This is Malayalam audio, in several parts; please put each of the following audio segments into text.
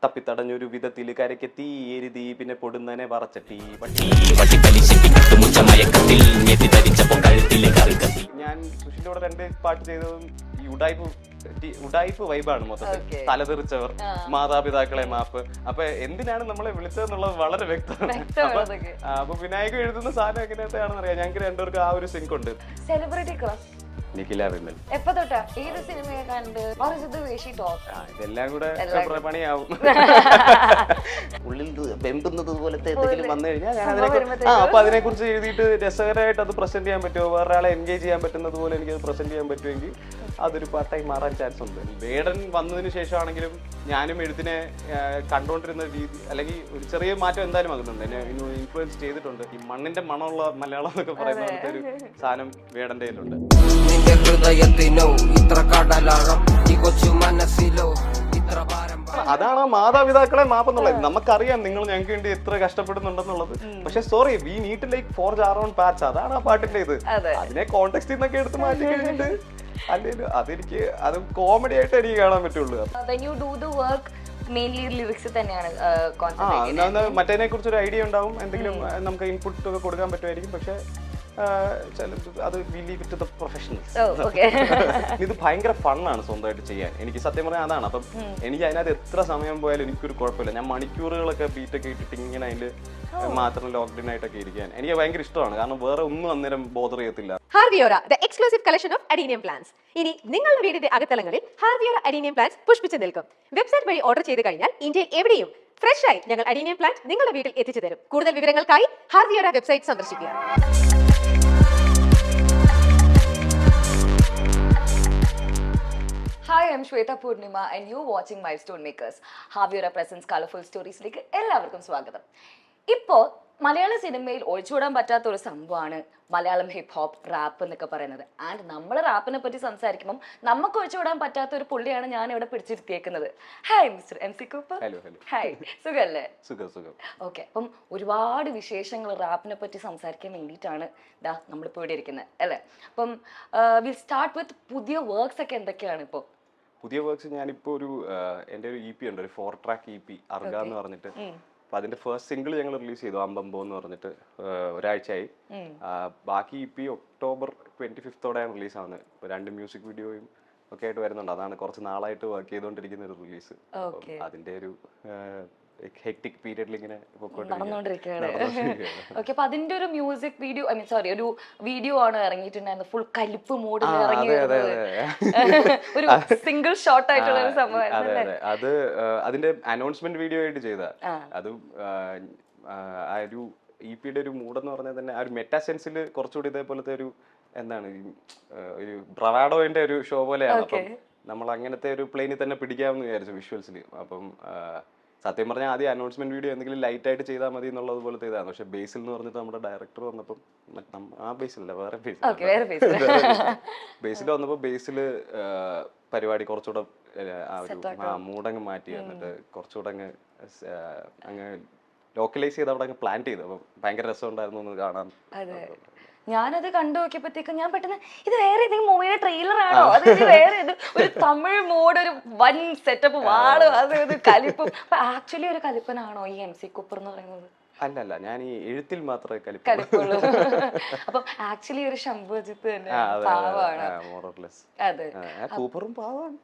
തപ്പിത്തടഞ്ഞൊരു വിധത്തിൽ കരക്കെത്തി എരുതി പിന്നെ പൊടുന്നനെ പറച്ചട്ടി ഞാൻ സുഷിന്റെ കൂടെ 2 പാട്ട് ചെയ്തതും ഈ ഉഡായിപ്പ് വൈബാണ് മൊത്തത്തിൽ. തലതെറിച്ചവർ, മാതാപിതാക്കളെ മാപ്പ്. അപ്പൊ എന്തിനാണ് നമ്മളെ വിളിച്ചതെന്നുള്ളത് വളരെ വ്യക്തമാണ്. അപ്പൊ വിനായകൻ എഴുതുന്ന സാധനം എങ്ങനെയാണെന്ന് അറിയാം. ഞങ്ങൾക്ക് 2 പേർക്ക് ആ ഒരു സിങ്ക് ഉണ്ട്. സെലിബ്രിറ്റി ക്രഷ് എപ്പോ തൊട്ടാ ഏത് സിനിമയെ കണ്ട് ഇതെല്ലാം കൂടെ പണിയാവും. ഉള്ളിൽ വെമ്പുന്നത് പോലത്തെ എന്തെങ്കിലും വന്നു കഴിഞ്ഞാൽ ഞാൻ അപ്പൊ അതിനെ കുറിച്ച് എഴുതിയിട്ട് രസകരമായിട്ട് അത് പ്രസന്റ് ചെയ്യാൻ പറ്റുമോ, വേറൊരാളെ എൻഗേജ് ചെയ്യാൻ പറ്റുന്നത് പോലെ എനിക്ക് അത് പ്രസന്റ് ചെയ്യാൻ പറ്റുമെങ്കിൽ അതൊരു പാർട്ടായി മാറാൻ ചാൻസ് ഉണ്ട്. വേടൻ വന്നതിന് ശേഷമാണെങ്കിലും ഞാനും എഴുത്തിനെ കണ്ടുകൊണ്ടിരുന്ന രീതി അല്ലെങ്കിൽ ഒരു ചെറിയ മാറ്റം എന്തായാലും ആകുന്നുണ്ട്. എന്നെ ഇൻഫ്ലുവൻസ് ചെയ്തിട്ടുണ്ട്. ഈ മണ്ണിന്റെ മണമുള്ള മലയാളം എന്നൊക്കെ പറയുന്ന പോലത്തെ ഒരു സാധനം വേടന്റെ കയ്യിലുണ്ട്. അതാണ് മാതാപിതാക്കളെ മാപ്പെന്നുള്ളത്. നമുക്കറിയാം നിങ്ങൾ ഞങ്ങൾക്ക് വേണ്ടി എത്ര കഷ്ടപ്പെടുന്നുണ്ടെന്നുള്ളത്. പക്ഷെ sorry, we need like forge our own paths. അതാണ് ആ പാട്ടിന്റെ ഇത്. അതിനെ കോണ്ടെക്സ്റ്റിൽ നിന്നൊക്കെ എടുത്ത് മാറ്റി കഴിഞ്ഞിട്ട് അല്ലെങ്കിൽ അതെനിക്ക് അത് കോമഡി ആയിട്ട് എനിക്ക് കാണാൻ പറ്റുള്ളൂ. മറ്റേതിനെ കുറിച്ചൊരു ഐഡിയ ഉണ്ടാവും, എന്തെങ്കിലും നമുക്ക് ഇൻപുട്ട് ഒക്കെ കൊടുക്കാൻ പറ്റുമായിരിക്കും. പക്ഷെ അത് ഇത് ഭയങ്കര ഫണ്ണാണ് സ്വന്തമായിട്ട് ചെയ്യാൻ. എനിക്ക് സത്യം പറഞ്ഞാൽ അതാണ്. അപ്പം എനിക്ക് അതിനകത്ത് എത്ര സമയം പോയാലും എനിക്കൊരു കുഴപ്പമില്ല. ഞാൻ മണിക്കൂറുകളൊക്കെ ബീറ്റൊക്കെ ഇട്ടിട്ട് ഇങ്ങനെ അതിൽ മാത്രം ലോക്ക്ഡൌൺ ആയിട്ടൊക്കെ ഇരിക്കാൻ എനിക്ക് ഭയങ്കര ഇഷ്ടമാണ്. കാരണം വേറെ ഒന്നും അന്നേരം ബോധർ ചെയ്യത്തില്ല. ഹാർവിയോറ the exclusive collection of adenium plants. ഇനി നിങ്ങളുടെ വീടിന്റെ അകത്തളങ്ങളിൽ ഹാർവിയോറ അഡീനിയം പ്ലാന്റ്സ് പുഷ്പിച്ചു നിൽക്കും. വെബ്സൈറ്റ് വഴി ഓർഡർ ചെയ്ത് കഴിഞ്ഞാൽ ഇന്ത്യയിൽ എവിടെയും ഫ്രഷ് ആയി ഞങ്ങൾ അഡീനിയം പ്ലാന്റ് നിങ്ങളുടെ വീട്ടിൽ എത്തിച്ചു തരും. കൂടുതൽ വിവരങ്ങൾക്കായി ഹാർവിയോറ വെബ്സൈറ്റ് സന്ദർശിക്കുക. Hi, I'm Shweta Purnima and you're watching Milestone Makers. Havyora Presents Colorful Stories ലേക്ക് എല്ലാവർക്കും സ്വാഗതം. ഇപ്പോൾ മലയാള സിനിമയിൽ ഒഴിച്ചുകൂടാൻ പറ്റാത്ത ഒരു സംഭവമാണ് മലയാളം ഹിപ്പ് ഹോപ്പ് റാപ്പ് എന്നൊക്കെ പറയുന്നത്. ആൻഡ് നമ്മൾ റാപ്പിനെ പറ്റി സംസാരിക്കുമ്പോൾ നമുക്ക് ഒഴിച്ചുകൂടാൻ പറ്റാത്ത ഒരു പുള്ളിയാണ് ഞാൻ ഇവിടെ പിടിച്ചിരുത്തിയേക്കുന്നത്. Hi mister MC Cooper. Hi, സുഖല്ലേ? ഓക്കെ, അപ്പം ഒരുപാട് വിശേഷങ്ങൾ റാപ്പിനെ പറ്റി സംസാരിക്കാൻ വേണ്ടിയിട്ടാണ് നമ്മളിപ്പോൾ ഇവിടെ ഇരിക്കുന്നത് അല്ലേ? അപ്പം വിൽ സ്റ്റാർട്ട് വിത്ത് പുതിയ വർക്ക്സ് ഒക്കെ എന്തൊക്കെയാണ് ഇപ്പോൾ? പുതിയ വർക്ക്സ് ഞാനിപ്പോൾ എൻ്റെ ഒരു EP ഉണ്ട്, ഒരു 4 ട്രാക്ക് EP അർഗ എന്ന് പറഞ്ഞിട്ട്. അപ്പൊ അതിന്റെ ഫസ്റ്റ് സിംഗിൾ ഞങ്ങൾ റിലീസ് ചെയ്തു, അമ്പമ്പോ എന്ന് പറഞ്ഞിട്ട്, ഒരാഴ്ചയായി. ബാക്കി EP ഒക്ടോബർ 25 റിലീസ് ആവുന്നത്. ഇപ്പൊ 2 മ്യൂസിക് വീഡിയോയും ഒക്കെ ആയിട്ട് വരുന്നുണ്ട്. അതാണ് കുറച്ച് നാളായിട്ട് വർക്ക് ചെയ്തുകൊണ്ടിരിക്കുന്ന ഒരു റിലീസ്. അതിന്റെ ഒരു ഹെക്ടിക് പീരിയഡിൽ ഇങ്ങനെ നടന്നുകൊണ്ടിരിക്കുകയാണ്. ഓക്കെ, അപ്പൊ അതിന്റെ ഒരു മ്യൂസിക് വീഡിയോ ഒരു വീഡിയോ ആണ് ഇറങ്ങിയിട്ടുണ്ടായിരുന്നത്. ഫുൾ കലിപ്പ് മൂഡിൽ ഇറങ്ങി ഒരു സിംഗിൾ ഷോട്ട് ആയിട്ടുള്ള ഒരു സംഭവം. അത് അതിന്റെ അനൗൺസ്മെന്റ് വീഡിയോ ആയിട്ട് ചെയ്ത അത് ആ ഒരു EP-യുടെ ഒരു മൂഡെന്ന് പറഞ്ഞാൽ തന്നെ ആ ഒരു മെറ്റാ സെൻസിൽ കുറച്ചുകൂടി ഇതേപോലത്തെ ഒരു എന്താണ് ഒരു ബ്രവാഡോന്റെ ഒരു ഷോ പോലെയാണ്. അപ്പം നമ്മൾ അങ്ങനത്തെ ഒരു പ്ലെയിനിൽ തന്നെ പിടിക്കാമെന്ന് വിചാരിച്ചു വിഷ്വൽസിൽ. അപ്പം സത്യം പറഞ്ഞാൽ ആദ്യം അനൗൺസ്മെന്റ് വീഡിയോ എന്തെങ്കിലും ലൈറ്റ് ആയിട്ട് ചെയ്താൽ മതി എന്നുള്ളത് പോലത്തെ ഇതാണ്. പക്ഷെ ബേസിൽ എന്ന് പറഞ്ഞിട്ട് നമ്മുടെ ഡയറക്ടർ വന്നപ്പം ആ ബേസിലല്ല, വേറെ ബേസിൽ വന്നപ്പോൾ ബേസിൽ പരിപാടി കുറച്ചുകൂടെ ആ ഒരു മൂടങ്ങ് മാറ്റി എന്നിട്ട് കുറച്ചുകൂടെ അങ്ങ് ലോക്കലൈസ് ചെയ്ത് അവിടെ അങ്ങ് പ്ലാൻ ചെയ്തു. അപ്പം ഭയങ്കര രസമുണ്ടായിരുന്നു ഒന്ന് കാണാൻ. ഞാനത് കണ്ടു നോക്കിയപ്പോഴത്തേക്കും ഞാൻ പെട്ടെന്ന് ഇത് വേറെ ഏതെങ്കിലും മൂവിയുടെ ട്രെയിലർ ആണോ, അത് വേറെ ഒരു തമിഴ് മോഡ്, ഒരു വൻ സെറ്റപ്പ് വാളും അത് കലിപ്പും. ആക്ച്വലി ഒരു കലിപ്പനാണോ ഈ MC കൂപ്പർ എന്ന് പറയുന്നത്? അല്ലല്ല, ഞാൻ ഈ എഴുത്തിൽ മാത്രമേ കലിപ്പുള്ളൂ. അപ്പൊ ആക്ച്വലി ഒരു ശംഭുജിത്ത് തന്നെ പാവാണ്. അതെ, കൂപ്പറും പാവാണ്.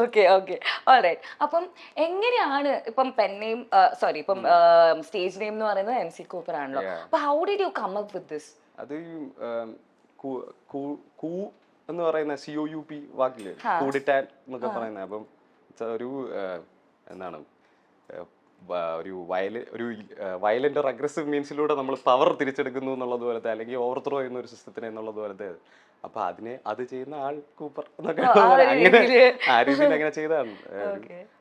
Okay okay, alright. അപ്പം എങ്ങനെയാണ് ഇപ്പം പെൻനെയിം ഇപ്പം സ്റ്റേജ് നെയിം എന്ന് പറയുന്നത് MC കൂപ്പർ ആണല്ലോ. അപ്പൊ how did you come up with this? അത് കൂ എന്ന് പറയുന്ന COUP വാക്കില് കൂടിട്ടാൻ എന്നൊക്കെ പറയുന്നത്. അപ്പം ഒരു എന്താണ് ഒരു വയലന്റ് അഗ്രസീവ് മീൻസിലൂടെ നമ്മൾ പവർ തിരിച്ചെടുക്കുന്നു എന്നുള്ളത് പോലത്തെ, അല്ലെങ്കിൽ ഓവർത്രോ ചെയ്യുന്ന ഒരു സിസ്റ്റത്തിനെ എന്നുള്ളത് പോലത്തെ. അപ്പൊ അത് ചെയ്യുന്ന ആൾ കൂപ്പർ എന്നൊക്കെ അങ്ങനെ ആ രീതിയിൽ അങ്ങനെ ചെയ്തതാണ്.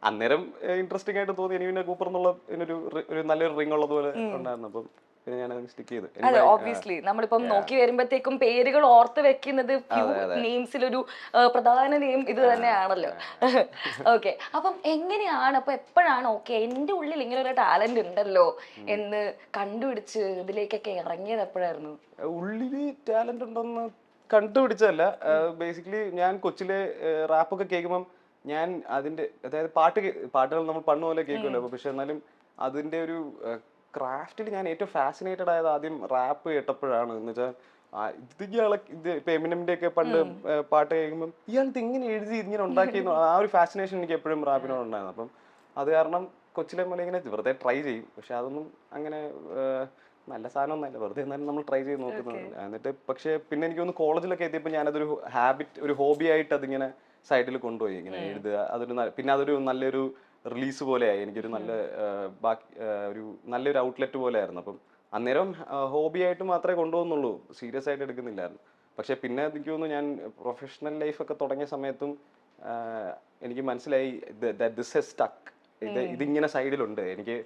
അന്നേരം ഇൻട്രസ്റ്റിംഗ് ആയിട്ട് തോന്നി. എനിക്ക് പിന്നെ കൂപ്പർ എന്നുള്ള ഒരു നല്ലൊരു റിംഗ് ഉള്ളത് പോലെ ഉണ്ടായിരുന്നു. അപ്പം പിന്നെ ഞാൻ സ്റ്റിക്ക് ചെയ്തു. അതെ, ഒബ്വിയസ്ലി നമ്മളിപ്പം നോക്കി വരുമ്പോഴത്തേക്കും പേരുകൾ ഓർത്ത് വെക്കുന്നത് നെയിംസിലൊരു പ്രധാന നെയിം ഇത് തന്നെയാണല്ലോ. ഓക്കെ, അപ്പം എങ്ങനെയാണ്, അപ്പൊ എപ്പോഴാണ് ഓക്കെ എന്റെ ഉള്ളിൽ ഇങ്ങനെ ഒരു ടാലന്റ് ഉണ്ടല്ലോ എന്ന് കണ്ടുപിടിച്ച് ഇതിലേക്കൊക്കെ ഇറങ്ങിയത് എപ്പോഴായിരുന്നു? ഉള്ളില് ടാലന്റ് ഉണ്ടെന്ന് കണ്ടുപിടിച്ചതല്ല. ബേസിക്കലി ഞാൻ കൊച്ചിലെ റാപ്പൊക്കെ കേൾക്കുമ്പം ഞാൻ അതിന്റെ അതായത് പാട്ടുകൾ നമ്മൾ പണ്ട് പോലെ കേൾക്കുമല്ലോ, പക്ഷെ എന്നാലും അതിന്റെ ഒരു ക്രാഫ്റ്റിൽ ഞാൻ ഏറ്റവും ഫാസിനേറ്റഡ് ആയത് ആദ്യം റാപ്പ് കേട്ടപ്പോഴാണ്. എന്ന് വെച്ചാൽ ഇത് ഇപ്പൊ എമിനമിന്റെ ഒക്കെ പണ്ട് പാട്ട് കേൾക്കുമ്പോൾ ഇയാൾ ഇത് ഇങ്ങനെ എഴുതി ഇങ്ങനെ ഉണ്ടാക്കിയെന്ന് ആ ഒരു ഫാസിനേഷൻ എനിക്ക് എപ്പോഴും റാപ്പിനോട് ഉണ്ടായിരുന്നു. അപ്പം അത് കാരണം കൊച്ചിലെ മുതലേ ഇങ്ങനെ വെറുതെ ട്രൈ ചെയ്യും, പക്ഷെ അതൊന്നും അങ്ങനെ നല്ല സാധനമൊന്നുമല്ല, വെറുതെ എന്നാലും നമ്മൾ ട്രൈ ചെയ്ത് നോക്കുന്നത്. എന്നിട്ട് പക്ഷെ പിന്നെ എനിക്ക് തോന്നുന്നു കോളേജിലൊക്കെ എത്തിയപ്പോൾ ഞാനതൊരു ഹാബിറ്റ്, ഒരു ഹോബി ആയിട്ട് അതിങ്ങനെ സൈഡിൽ കൊണ്ടുപോയി ഇങ്ങനെ എഴുതുക. പിന്നെ അതൊരു നല്ലൊരു റിലീസ് പോലെയായി, എനിക്കൊരു നല്ല ഒരു നല്ലൊരു ഔട്ട്ലെറ്റ് പോലെ ആയിരുന്നു. അപ്പം അന്നേരം ഹോബി ആയിട്ട് മാത്രമേ കൊണ്ടുപോകുന്നുള്ളൂ, സീരിയസ് ആയിട്ട് എടുക്കുന്നില്ലായിരുന്നു. പക്ഷെ പിന്നെ എനിക്ക് തോന്നുന്നു ഞാൻ പ്രൊഫഷണൽ ലൈഫൊക്കെ തുടങ്ങിയ സമയത്തും എനിക്ക് മനസ്സിലായി ദിസ് ഹസ് സ്റ്റക്ക്, ഇതിങ്ങനെ സൈഡിലുണ്ട്. എനിക്ക്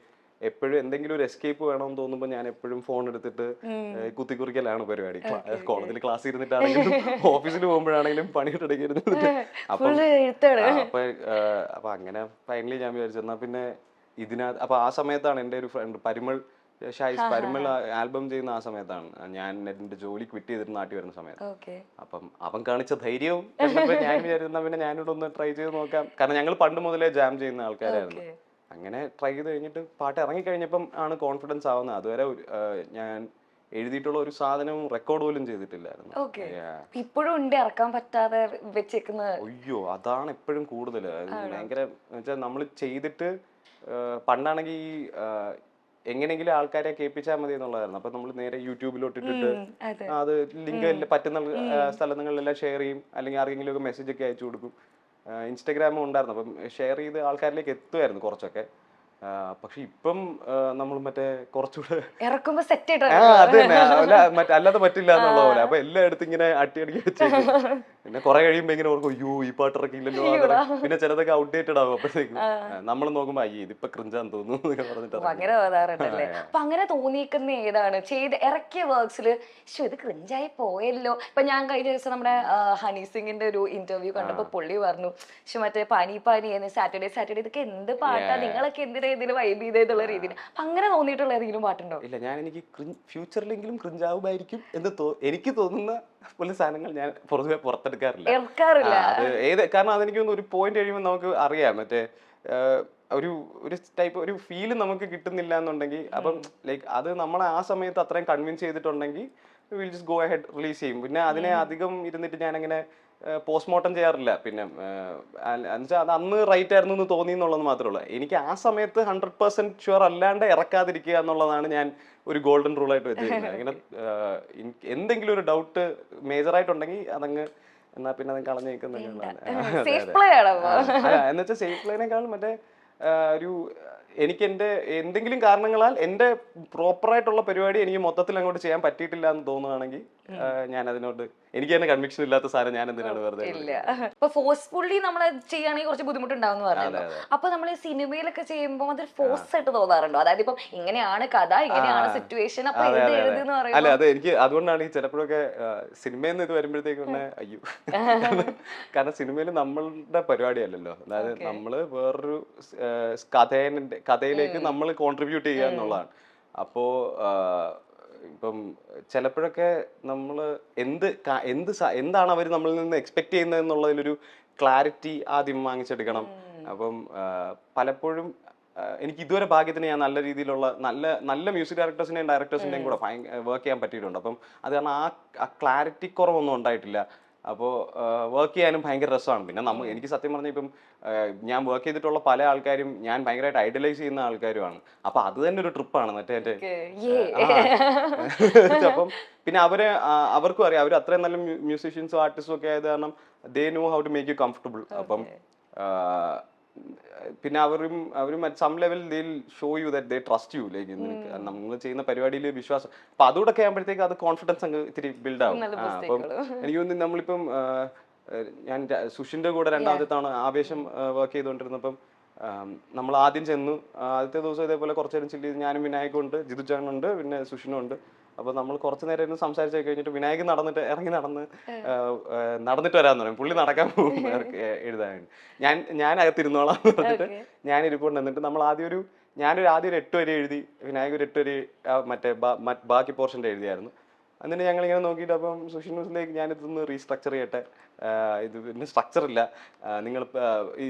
എപ്പോഴും എന്തെങ്കിലും ഒരു എസ്കേപ്പ് വേണമെന്ന് തോന്നുമ്പോൾ ഞാൻ എപ്പോഴും ഫോൺ എടുത്തിട്ട് കുത്തിക്കുറിക്കലാണ് പരിപാടി. കോളേജിൽ ക്ലാസ് ഇരുന്നിട്ടാണെങ്കിലും ഓഫീസിൽ പോകുമ്പോഴാണെങ്കിലും പണിയിട്ടിടയ്ക്ക് ഇരുന്നിട്ട് അപ്പൊ അങ്ങനെ ഫൈനലി ഞാൻ വിചാരിച്ചു എന്നാ പിന്നെ ഇതിനകത്ത്. അപ്പൊ ആ സമയത്താണ് എൻ്റെ ഒരു ഫ്രണ്ട് പരിമൾ ആൽബം ചെയ്യുന്ന ആ സമയത്താണ് ഞാൻ എന്റെ ജോലി ക്വിറ്റ് ചെയ്തിട്ട് നാട്ടിൽ വരുന്ന സമയത്ത്. അപ്പം അവൻ കാണിച്ച ധൈര്യവും ഞാൻ വിചാരിക്കുന്ന പിന്നെ ഞാനിവിടെ ഒന്ന് ട്രൈ ചെയ്ത് നോക്കാം, കാരണം ഞങ്ങൾ പണ്ട് മുതലേ ജാം ചെയ്യുന്ന ആൾക്കാരായിരുന്നു. അങ്ങനെ ട്രൈ ചെയ്ത് കഴിഞ്ഞിട്ട് പാട്ട് ഇറങ്ങി കഴിഞ്ഞപ്പം ആണ് കോൺഫിഡൻസ് ആവുന്നത്. അതുവരെ ഞാൻ എഴുതിയിട്ടുള്ള ഒരു സാധനവും റെക്കോർഡ് പോലും ചെയ്തിട്ടില്ലായിരുന്നു. ഇപ്പോഴും ഉണ്ട് ഇറക്കാൻ പറ്റാതെ വെച്ചേക്കുന്നത്. അയ്യോ, അതാണ് എപ്പോഴും കൂടുതൽ ഭയങ്കര. വെച്ചാൽ നമ്മൾ ചെയ്തിട്ട് പണ്ടാണെങ്കിൽ എങ്ങനെയെങ്കിലും ആൾക്കാരെ കേൾപ്പിച്ചാൽ മതി എന്നുള്ളതായിരുന്നു. അപ്പൊ നമ്മൾ നേരെ യൂട്യൂബിലോട്ടിട്ടിട്ട് അത് ലിങ്ക് പറ്റുന്ന സ്ഥലങ്ങളിലെല്ലാം ഷെയർ ചെയ്യും, അല്ലെങ്കിൽ ആർക്കെങ്കിലും ഒക്കെ മെസ്സേജ് ഒക്കെ അയച്ചു കൊടുക്കും. ഇൻസ്റ്റഗ്രാമും ഉണ്ടായിരുന്നു, അപ്പം ഷെയർ ചെയ്ത് ആൾക്കാരിലേക്ക് എത്തുമായിരുന്നു കുറച്ചൊക്കെ. പക്ഷെ ഇപ്പം നമ്മൾ മറ്റേ കുറച്ചുകൂടെ ഇറക്കുമ്പോ സെറ്റ് അത് തന്നെ അല്ലാതെ പറ്റില്ല എന്നുള്ള പോലെ. അപ്പൊ എല്ലായിടത്തും ഇങ്ങനെ അടിക്കി വെച്ചേക്കും. പിന്നെ കുറെ കഴിയുമ്പോ ഇങ്ങനെ ഓർക്കും അയ്യോ ഈ പാട്ട് ഇറക്കിയില്ലല്ലോ. പിന്നെ ചിലതൊക്കെ ഔട്ട്ഡേറ്റഡ് ആകും. അപ്പോഴത്തേക്കും നമ്മൾ നോക്കുമ്പോ അയ്യോ ഇതിപ്പോ ക്രിഞ്ചാന്ന് തോന്നുന്നു പറഞ്ഞിട്ട് അങ്ങനെ തോന്നാറുണ്ടല്ലേ. അപ്പൊ അങ്ങനെ തോന്നിയിരിക്കുന്ന ഏതാണ് ചെയ്ത് ഇറക്കിയ വർക്ക്സില് ഇത് ക്രിഞ്ചായി പോയല്ലോ? ഇപ്പൊ ഞാൻ കഴിഞ്ഞ ദിവസം നമ്മുടെ ഹണി സിംഗിന്റെ ഒരു ഇന്റർവ്യൂ കണ്ടപ്പോ പുള്ളി പറഞ്ഞു മറ്റേ പാനി സാറ്റർഡേ ഇതൊക്കെ എന്ത് പാട്ടാ, നിങ്ങളൊക്കെ എന്തിനാ ഇതിന് വൈബ് ചെയ്തുള്ള രീതിയിൽ. അപ്പൊ അങ്ങനെ തോന്നിയിട്ടുള്ള ഏതെങ്കിലും പാട്ടുണ്ടോ? ഇല്ല, ഞാൻ എനിക്ക് ഫ്യൂച്ചറിലെങ്കിലും ക്രിഞ്ചാവുമായിരിക്കും എന്ന് എനിക്ക് തോന്നുന്ന പോലെ സാധനങ്ങൾ ഞാൻ പൊതുവെ പുറത്തെടുക്കാറില്ല. കാരണം അതെനിക്ക് ഒരു പോയിന്റ് കഴിയുമ്പോൾ നമുക്ക് അറിയാം മറ്റേ ഒരു ടൈപ്പ് ഒരു ഫീല് നമുക്ക് കിട്ടുന്നില്ല എന്നുണ്ടെങ്കിൽ, അപ്പം ലൈക്ക് അത് നമ്മളെ ആ സമയത്ത് അത്രയും കൺവിൻസ് ചെയ്തിട്ടുണ്ടെങ്കിൽ will just go ahead release ചെയ്യും. പിന്നെ അതിനെ അധികം ഇരുന്നിട്ട് ഞാനങ്ങനെ പോസ്റ്റ്മോർട്ടം ചെയ്യാറില്ല. പിന്നെ എന്നുവെച്ചാൽ അത് അന്ന് റൈറ്റ് ആയിരുന്നു എന്ന് തോന്നി എന്നുള്ളത് മാത്രമേ ഉള്ളൂ. എനിക്ക് ആ സമയത്ത് 100% ഷുവർ അല്ലാണ്ട് ഇറക്കാതിരിക്കുക എന്നുള്ളതാണ് ഞാൻ ഒരു ഗോൾഡൻ റൂൾ ആയിട്ട് വെച്ചിരിക്കുന്നത്. ഇങ്ങനെ എന്തെങ്കിലും ഒരു ഡൗട്ട് മേജറായിട്ടുണ്ടെങ്കിൽ അതങ്ങ് എന്നാ പിന്നെ അത് കളഞ്ഞു നിൽക്കുന്നതാണ്. എന്നുവെച്ചാൽ സേഫ് പ്ലേനേക്കാളും മറ്റേ ഒരു എനിക്ക് എൻ്റെ എന്തെങ്കിലും കാരണങ്ങളാൽ എൻ്റെ പ്രോപ്പറായിട്ടുള്ള പരിപാടി എനിക്ക് മൊത്തത്തിൽ അങ്ങോട്ട് ചെയ്യാൻ പറ്റിയിട്ടില്ല എന്ന് തോന്നുകയാണെങ്കിൽ ഞാൻ അതിനോട് എനിക്ക് തന്നെ കൺവിക്ഷൻ ഇല്ലാത്ത സാധനം ഞാൻ എന്തിനാണ് വെറുതെ. ഇപ്പൊ ഫോഴ്സ്ഫുള്ളി നമ്മൾ ചെയ്യുകയാണെങ്കിൽ കുറച്ച് ബുദ്ധിമുട്ടുണ്ടാവും പറഞ്ഞല്ലോ. അപ്പൊ നമ്മൾ ഈ സിനിമയിലൊക്കെ ചെയ്യുമ്പോൾ അതൊരു ഫോഴ്സ് ആയിട്ട് തോന്നാറുണ്ടോ? അതായത് ഇപ്പം ഇങ്ങനെയാണ് കഥ, ഇങ്ങനെയാണ് സിറ്റുവേഷൻ, അപ്പൊ ഇത് എഴുതുന്ന പറയുന്നത്. അല്ല, അത് എനിക്ക് അതുകൊണ്ടാണ് ഈ ചിലപ്പോഴൊക്കെ സിനിമയിൽ നിന്ന് ഇത് വരുമ്പോഴത്തേക്ക് തന്നെ അയ്യോ, കാരണം സിനിമയിൽ നമ്മളുടെ പരിപാടിയല്ലല്ലോ. അതായത് നമ്മള് വേറൊരു കഥയിലേക്ക് നമ്മൾ കോൺട്രിബ്യൂട്ട് ചെയ്യുക എന്നുള്ളതാണ്. അപ്പോ ഇപ്പം ചിലപ്പോഴൊക്കെ നമ്മൾ എന്താണ് അവർ നമ്മളിൽ നിന്ന് എക്സ്പെക്ട് ചെയ്യുന്നത് എന്നുള്ളതിലൊരു ക്ലാരിറ്റി ആദ്യം വാങ്ങിച്ചെടുക്കണം. അപ്പം പലപ്പോഴും എനിക്ക് ഇതുവരെ ഭാഗ്യത്തിന് ഞാൻ നല്ല രീതിയിലുള്ള നല്ല മ്യൂസിക് ഡയറക്ടേഴ്സിന്റെയും ഡയറക്ടേഴ്സിന്റെയും കൂടെ വർക്ക് ചെയ്യാൻ പറ്റിയിട്ടുണ്ട്. അപ്പം അത് കാരണം ആ ക്ലാരിറ്റി കുറവൊന്നും ഉണ്ടായിട്ടില്ല. അപ്പോൾ വർക്ക് ചെയ്യാനും ഭയങ്കര രസമാണ്. പിന്നെ എനിക്ക് സത്യം പറഞ്ഞാൽ ഇപ്പം ഞാൻ വർക്ക് ചെയ്തിട്ടുള്ള പല ആൾക്കാരും ഞാൻ ഭയങ്കരമായിട്ട് ഐഡലൈസ് ചെയ്യുന്ന ആൾക്കാരുമാണ്. അപ്പൊ അത് തന്നെ ഒരു ട്രിപ്പാണ് മറ്റേ. അപ്പം പിന്നെ അവർക്കും അറിയാം, അവർ അത്രയും നല്ല മ്യൂസീഷ്യൻസും ആർട്ടിസ്റ്റും ഒക്കെ ആയത് കാരണം they know how to make you comfortable. അപ്പം പിന്നെ അവരും at some level they show you that they trust you. Like നമ്മൾ ചെയ്യുന്ന പരിപാടിയിൽ വിശ്വാസം. അപ്പൊ അതുകൂടെ ആകുമ്പോഴത്തേക്ക് അത് കോൺഫിഡൻസ് അങ്ങ് ഇത്തിരി ബിൽഡ് ആവും. അപ്പം എനിക്ക് തോന്നുന്നു നമ്മളിപ്പം ഞാൻ സുഷിന്റെ കൂടെ രണ്ടാമത്തെ തവണ ആവേശം വർക്ക് ചെയ്തുകൊണ്ടിരുന്നപ്പം നമ്മൾ ആദ്യം ചെന്നു. ആദ്യത്തെ ദിവസം ഇതേപോലെ കുറച്ചു നേരം ചില്ല് ചെയ്ത് ഞാനും വിനായകുണ്ട്, ജിതുചാനുണ്ട്, പിന്നെ സുഷിനും ഉണ്ട്. അപ്പൊ നമ്മൾ കുറച്ചു നേരം ഇരുന്ന് സംസാരിച്ചു കഴിഞ്ഞിട്ട് വിനായകൻ നടന്നിട്ട് വരാന്ന് പറയും. പുള്ളി നടക്കാൻ പോകും എഴുതാൻ. ഞാൻ അകത്തിരുന്നോളാം എന്ന് പറഞ്ഞിട്ട് ഞാൻ ഇരിപ്പുണ്ട്. എന്നിട്ട് നമ്മൾ ഞാനൊരു ആദ്യം ഒരു 8 വരെ എഴുതി, വിനായകൻ ഒരു 8 വരെ മറ്റേ ബാക്കി പോർഷൻ്റെ എഴുതിയായിരുന്നു. എന്നിട്ട് ഞങ്ങളിങ്ങനെ നോക്കിയിട്ട് അപ്പം സുഷിൻ ന്യൂസിലേക്ക് ഞാനിതൊന്ന് റീസ്ട്രക്ചർ ചെയ്യട്ടെ, ഇത് പിന്നെ സ്ട്രക്ചർ ഇല്ല, നിങ്ങൾ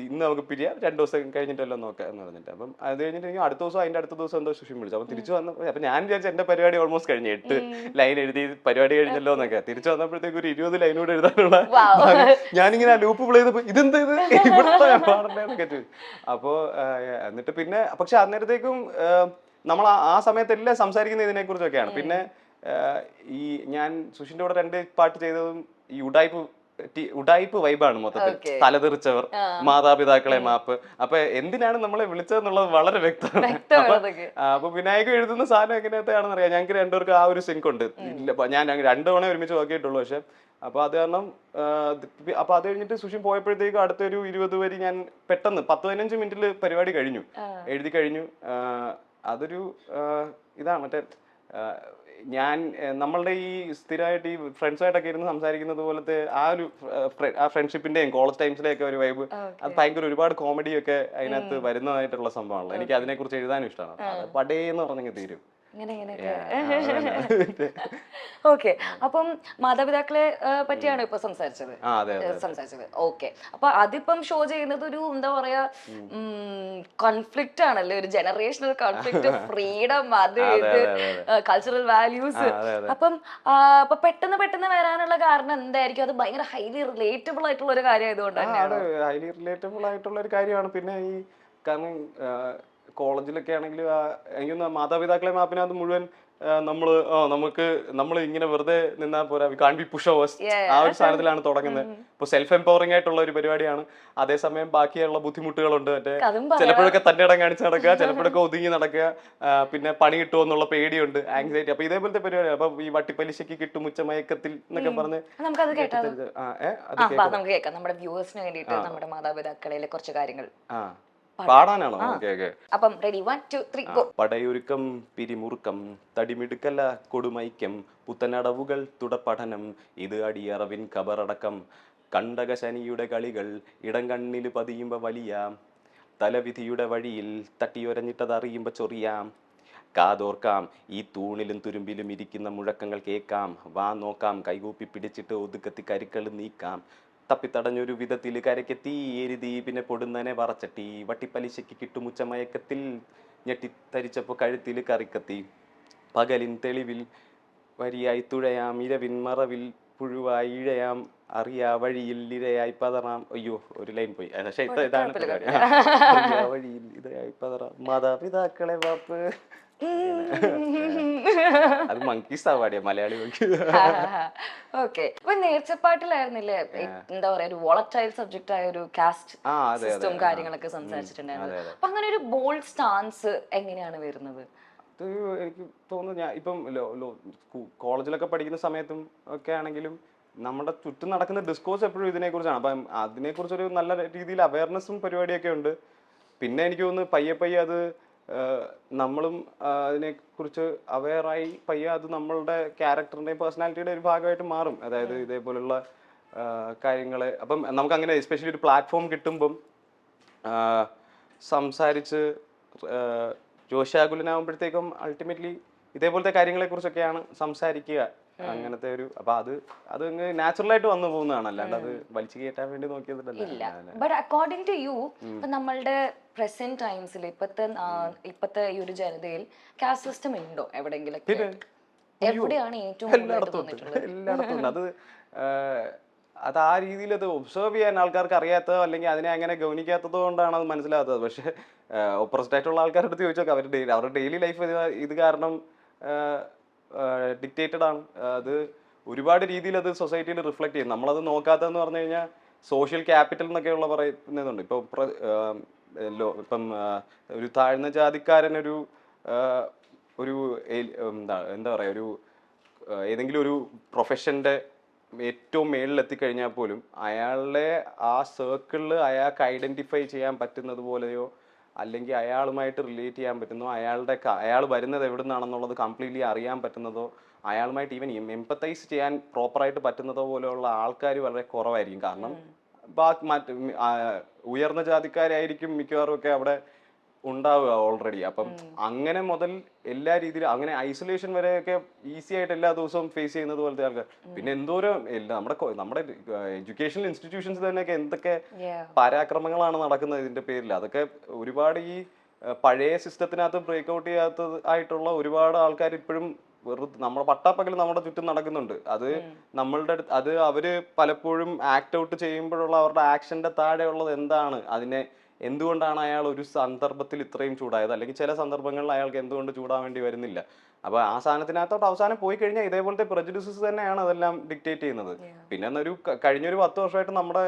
ഇന്ന് നമുക്ക് പിരിയാം, 2 ദിവസം കഴിഞ്ഞിട്ടല്ലോ നോക്കാം എന്ന് പറഞ്ഞിട്ട്. അപ്പം അത് കഴിഞ്ഞിട്ട് അടുത്ത ദിവസം അതിൻ്റെ അടുത്ത ദിവസം എന്തോ സുഷിൻ വിളിച്ചു. അപ്പം തിരിച്ചു വന്ന അപ്പം ഞാൻ വിചാരിച്ചു എൻ്റെ പരിപാടി ഓൾമോസ്റ്റ് കഴിഞ്ഞു, 8 ലൈൻ എഴുതി പരിപാടി കഴിഞ്ഞല്ലോ എന്നൊക്കെ. തിരിച്ചു വന്നപ്പോഴത്തേക്ക് ഒരു 20 ലൈനോട് എഴുതാനുള്ള ഞാനിങ്ങനെ ലൂപ്പ് പ്ലേ ചെയ്തപ്പോൾ ഇതെന്താ ഇത് ഇവിടുത്തെ പാടണ്ടേന്നൊക്കെ ചോദിച്ചു. അപ്പോൾ എന്നിട്ട് പിന്നെ പക്ഷെ അന്നേരത്തേക്കും നമ്മൾ ആ സമയത്തെല്ലാം സംസാരിക്കുന്ന ഇതിനെ കുറിച്ചൊക്കെയാണ്. പിന്നെ ഈ ഞാൻ സുഷിന്റെ കൂടെ 2 പാട്ട് ചെയ്തതും ഈ ഉഡായിപ്പ് വൈബാണ് മൊത്തത്തിൽ. തലതെറിച്ചവർ, മാതാപിതാക്കളെ മാപ്പ്. അപ്പൊ എന്തിനാണ് നമ്മളെ വിളിച്ചതെന്നുള്ളത് വളരെ വ്യക്തമാണ്. അപ്പൊ വിനായകൻ എഴുതുന്ന സാധനം എങ്ങനെയാണെന്ന് അറിയാം. ഞങ്ങൾക്ക് 2 പേർക്ക് ആ ഒരു സിങ്ക് ഉണ്ട്. ഞാൻ 2 തവണ ഒരുമിച്ച് നോക്കിയിട്ടുള്ളൂ. പക്ഷെ അപ്പൊ അത് കാരണം അപ്പൊ അത് കഴിഞ്ഞിട്ട് സുഷിൻ പോയപ്പോഴത്തേക്കും അടുത്തൊരു 20 വരി ഞാൻ പെട്ടെന്ന് 10-15 മിനിറ്റിൽ പരിപാടി കഴിഞ്ഞു, എഴുതി കഴിഞ്ഞു. അതൊരു ഇതാണ് മറ്റേ ഞാൻ നമ്മളുടെ ഈ സ്ഥിരമായിട്ട് ഈ ഫ്രണ്ട്സായിട്ടൊക്കെ ഇരുന്ന് സംസാരിക്കുന്നത് പോലത്തെ ആ ഒരു ഫ്രണ്ട്ഷിപ്പിന്റെയും കോളേജ് ടൈംസിലെയൊക്കെ ഒരു വൈബ്, അത് ഭയങ്കര ഒരുപാട് കോമഡിയൊക്കെ അതിനകത്ത് വരുന്നതായിട്ടുള്ള സംഭവമാണല്ലോ. എനിക്ക് അതിനെ കുറിച്ച് എഴുതാനും ഇഷ്ടമാണ്. അത് പടേന്ന് പറഞ്ഞെങ്കിൽ തീരും. ഓക്കെ, അപ്പം മാതാപിതാക്കളെ പറ്റിയാണ് ഇപ്പൊ സംസാരിച്ചത്. ഓക്കെ, അപ്പൊ അതിപ്പം ഷോ ചെയ്യുന്നത് ഒരു എന്താ പറയാ കോൺഫ്ലിക്റ്റ് ആണല്ലേ, ഒരു ജനറേഷണൽ കോൺഫ്ലിക്റ്റ്, ഫ്രീഡം, അത് ഇത് കൾച്ചറൽ വാല്യൂസ്. അപ്പം അപ്പൊ പെട്ടെന്ന് വരാനുള്ള കാരണം എന്തായിരിക്കും? അത് ഭയങ്കര ഹൈലി റിലേറ്റബിൾ ആയിട്ടുള്ള ഒരു കാര്യം ആയതുകൊണ്ട് ഹൈലി റിലേറ്റബിൾ ആയിട്ടുള്ള ഒരു കാര്യമാണ്. പിന്നെ ഈ കാരണം കോളേജിലൊക്കെ ആണെങ്കിൽ എനിക്കൊന്ന് മാതാപിതാക്കളെ മാപ്പിനകത്ത് മുഴുവൻ നമ്മൾ ഇങ്ങനെ വെറുതെ നിന്നാൽ പോരാ, വി കാൻ ബി പുഷോവേഴ്സ്, ആ ഒരു സാധനത്തിലാണ് തുടങ്ങുന്നത്. ഇപ്പൊ സെൽഫ് എംപവറിംഗ് ആയിട്ടുള്ള ഒരു പരിപാടിയാണ്. അതേസമയം ബാക്കിയുള്ള ബുദ്ധിമുട്ടുകളുണ്ട്. മറ്റേ ചിലപ്പോഴൊക്കെ തന്റെ ഇടം കാണിച്ച് നടക്കുക, ചിലപ്പോഴൊക്കെ ഒതുങ്ങി നടക്കുക, പിന്നെ പണി കിട്ടുമോ എന്നുള്ള പേടിയുണ്ട്, ആങ്സൈറ്റി. അപ്പൊ ഇതേപോലത്തെ പരിപാടിയാണ്. അപ്പൊ ഈ വട്ടിപ്പലിശയ്ക്ക് കിട്ടും ഉച്ചമയക്കത്തിൽ എന്നൊക്കെ പറഞ്ഞ് നമുക്കത് കേൾക്കാം. നമ്മുടെ വ്യൂവേഴ്സിന് വേണ്ടിയിട്ട് നമ്മുടെ മാതാപിതാക്കളിലെ കുറച്ച് കാര്യങ്ങൾ പാടാനാണോ? അപ്പം റെഡി, 1 2 3 ഗോ. പടയൊരുക്കം, പിരിമുറുക്കം, തടിമിടുക്കല്ല കൊടുമൈക്കം, പുത്തനടവുകൾ തുടർപഠനം, ഇത് അടിയറവിൻ കബറടക്കം, കണ്ടക ശനിയുടെ കളികൾ ഇടം കണ്ണിൽ പതിയുമ്പോ വലിയാം, തലവിധിയുടെ വഴിയിൽ തട്ടിയൊരഞ്ഞിട്ടതറിയുമ്പോ ചൊറിയാം, കാതോർക്കാം ഈ തൂണിലും തുരുമ്പിലും ഇരിക്കുന്ന മുഴക്കങ്ങൾ കേൾക്കാം, വാ നോക്കാം കൈകൂപ്പി പിടിച്ചിട്ട് ഒതുക്കത്തി കരുക്കൾ നീക്കാം, തപ്പിത്തടഞ്ഞൊരു വിധത്തിൽ കരക്കെത്തി എരുതി പിന്നെ പൊടുന്നനെ വറച്ചട്ടി, വട്ടിപ്പലിശയ്ക്ക് കിട്ടുമുച്ചമയക്കത്തിൽ ഞെട്ടിത്തരിച്ചപ്പോ കഴുത്തിൽ കറിക്കത്തി, പകലിൻ തെളിവിൽ വരിയായി തുഴയാം, ഇരവിൻ മറവിൽ പുഴുവായി ഇഴയാം, അറിയാ വഴിയിൽ ഇരയായി പതറാം. അയ്യോ ഒരു ലൈൻ പോയി. പക്ഷെ ഇതാണ് വഴിയിൽ ഇരയായി പതറാം, മാതാപിതാക്കളെ വാപ്പ്. അത് മങ്കീസാ പാടിയ മലയാളി. ഓക്കെ, ഇപ്പൊ നേർച്ചപ്പാട്ടിലായിരുന്നില്ലേ എന്താ പറയാ ഒരു വോളറ്റൈൽ സബ്ജക്റ്റ് ആയ ഒരു കാസ്റ്റ് സിസ്റ്റം കാര്യങ്ങളൊക്കെ സംസാരിച്ചിട്ടുണ്ടായിരുന്നു. അപ്പൊ അങ്ങനെ ഒരു ബോൾഡ് സ്റ്റാൻസ് എങ്ങനെയാണ് വരുന്നത്? എനിക്ക് തോന്നുന്നു ഞാൻ ഇപ്പം കോളേജിലൊക്കെ പഠിക്കുന്ന സമയത്തും ഒക്കെ ആണെങ്കിലും നമ്മുടെ ചുറ്റും നടക്കുന്ന ഡിസ്കോഴ്സ് എപ്പോഴും ഇതിനെ കുറിച്ചാണ്. അപ്പം അതിനെക്കുറിച്ചൊരു നല്ല രീതിയിൽ അവയർനെസ്സും പരിപാടിയൊക്കെ ഉണ്ട്. പിന്നെ എനിക്ക് തോന്നുന്നു പയ്യെ അത് നമ്മളും അതിനെക്കുറിച്ച് അവെയറായി പയ്യെ അത് നമ്മളുടെ ക്യാരക്ടറിൻ്റെയും പേഴ്സണാലിറ്റിയുടെ ഒരു ഭാഗമായിട്ട് മാറും. അതായത് ഇതേപോലുള്ള കാര്യങ്ങളെ അപ്പം നമുക്ക് അങ്ങനെ എസ്പെഷ്യലി ഒരു പ്ലാറ്റ്ഫോം കിട്ടുമ്പം സംസാരിച്ച് ജോഷാകുലനാകുമ്പോഴത്തേക്കും അൾട്ടിമേറ്റ്ലി ഇതേപോലത്തെ കാര്യങ്ങളെക്കുറിച്ചൊക്കെയാണ് സംസാരിക്കുക. അങ്ങനത്തെ ഒരു അപ്പൊ അത് നാച്ചുറൽ ആയിട്ട് വന്നു പോകുന്നതാണ്, അല്ലാണ്ട് അത് വലിച്ചു കയറ്റാൻ വേണ്ടി നോക്കിയതല്ല. ബട്ട് അക്കോർഡിംഗ് ടു യു, നമ്മളുടെ പ്രസന്റ് ടൈംസിൽ ഇപ്പത്തെ ഈ ഒരു ജനതയിൽ കാസ്റ്റ് സിസ്റ്റം ഉണ്ടോ എവിടെയെങ്കിലും? എവിടെയാണ് ഏറ്റവും എല്ലായിടത്തും ഉണ്ട്. അത് ആ രീതിയിൽ അത് ഒബ്സർവ് ചെയ്യാൻ ആൾക്കാർക്ക് അറിയാത്തതോ അല്ലെങ്കിൽ അതിനെ അങ്ങനെ ഗൗനിക്കാത്തതോ കൊണ്ടാണ് അത് മനസ്സിലാകാത്തത്. പക്ഷെ ഓപ്പോസിറ്റ് ആയിട്ടുള്ള ആൾക്കാരുടെ അടുത്ത് ചോദിച്ചാൽ അവരുടെ ഡെയിലി ലൈഫ് ഇത് കാരണം ഡിക്റ്റേറ്റഡ് ആണ്. അത് ഒരുപാട് രീതിയിൽ അത് സൊസൈറ്റിയിൽ റിഫ്ലക്ട് ചെയ്യും. നമ്മളത് നോക്കാത്തതെന്ന് പറഞ്ഞു കഴിഞ്ഞാൽ സോഷ്യൽ ക്യാപിറ്റൽ എന്നൊക്കെയുള്ള പറയുന്നതുണ്ട്. ഇപ്പം ഒരു താഴ്ന്ന ജാതിക്കാരൻ ഒരു എന്താ പറയുക ഒരു ഏതെങ്കിലും ഒരു പ്രൊഫഷൻ്റെ ഏറ്റവും മേളിൽ എത്തിക്കഴിഞ്ഞാൽ പോലും അയാളുടെ ആ സർക്കിളിൽ അയാൾക്ക് ഐഡന്റിഫൈ ചെയ്യാൻ പറ്റുന്നത് പോലെയോ അല്ലെങ്കിൽ അയാളുമായിട്ട് റിലേറ്റ് ചെയ്യാൻ പറ്റുന്നോ അയാൾ വരുന്നത് എവിടെ നിന്നാണെന്നുള്ളത് കംപ്ലീറ്റ്ലി അറിയാൻ പറ്റുന്നതോ അയാളുമായിട്ട് ഈവൻ എംപത്തൈസ് ചെയ്യാൻ പ്രോപ്പറായിട്ട് പറ്റുന്നതോ പോലെയുള്ള ആൾക്കാർ വളരെ കുറവായിരിക്കും. കാരണം ഉയർന്ന ജാതിക്കാരായിരിക്കും മിക്കവാറും ഒക്കെ അവിടെ ഉണ്ടാവുക ഓൾറെഡി. അപ്പം അങ്ങനെ മുതൽ എല്ലാ രീതിയിലും അങ്ങനെ ഐസൊലേഷൻ വരെയൊക്കെ ഈസി ആയിട്ട് എല്ലാ ദിവസവും ഫേസ് ചെയ്യുന്നത് പോലത്തെ ആൾക്കാർ. പിന്നെ എന്തോരം നമ്മുടെ എഡ്യൂക്കേഷണൽ ഇൻസ്റ്റിറ്റ്യൂഷൻസ് തന്നെയൊക്കെ എന്തൊക്കെ പരാക്രമങ്ങളാണ് നടക്കുന്നത് ഇതിന്റെ പേരിൽ. അതൊക്കെ ഒരുപാട് ഈ പഴയ സിസ്റ്റത്തിനകത്ത് ബ്രേക്ക് ഔട്ട് ചെയ്യാത്തത് ആയിട്ടുള്ള ഒരുപാട് ആൾക്കാർ ഇപ്പോഴും നമ്മുടെ പട്ടാപ്പകൽ നമ്മുടെ ചുറ്റും നടക്കുന്നുണ്ട്. അത് നമ്മളുടെ അടുത്ത് അത് അവര് പലപ്പോഴും ആക്ട് ഔട്ട് ചെയ്യുമ്പോഴുള്ള അവരുടെ ആക്ഷന്റെ താഴെ ഉള്ളത് എന്താണ്, അതിനെ എന്തുകൊണ്ടാണ് അയാൾ ഒരു സന്ദർഭത്തിൽ ഇത്രയും ചൂടായത്, അല്ലെങ്കിൽ ചില സന്ദർഭങ്ങളിൽ അയാൾക്ക് എന്തുകൊണ്ട് ചൂടാവേണ്ടി വരുന്നില്ല. അപ്പൊ ആ സാധനത്തിനകത്തോട്ട് അവസാനം പോയി കഴിഞ്ഞാൽ ഇതേപോലത്തെ പ്രജുഡിസസ് തന്നെയാണ് അതെല്ലാം ഡിക്റ്റേറ്റ് ചെയ്യുന്നത്. പിന്നെ കഴിഞ്ഞൊരു 10 വർഷമായിട്ട് നമ്മുടെ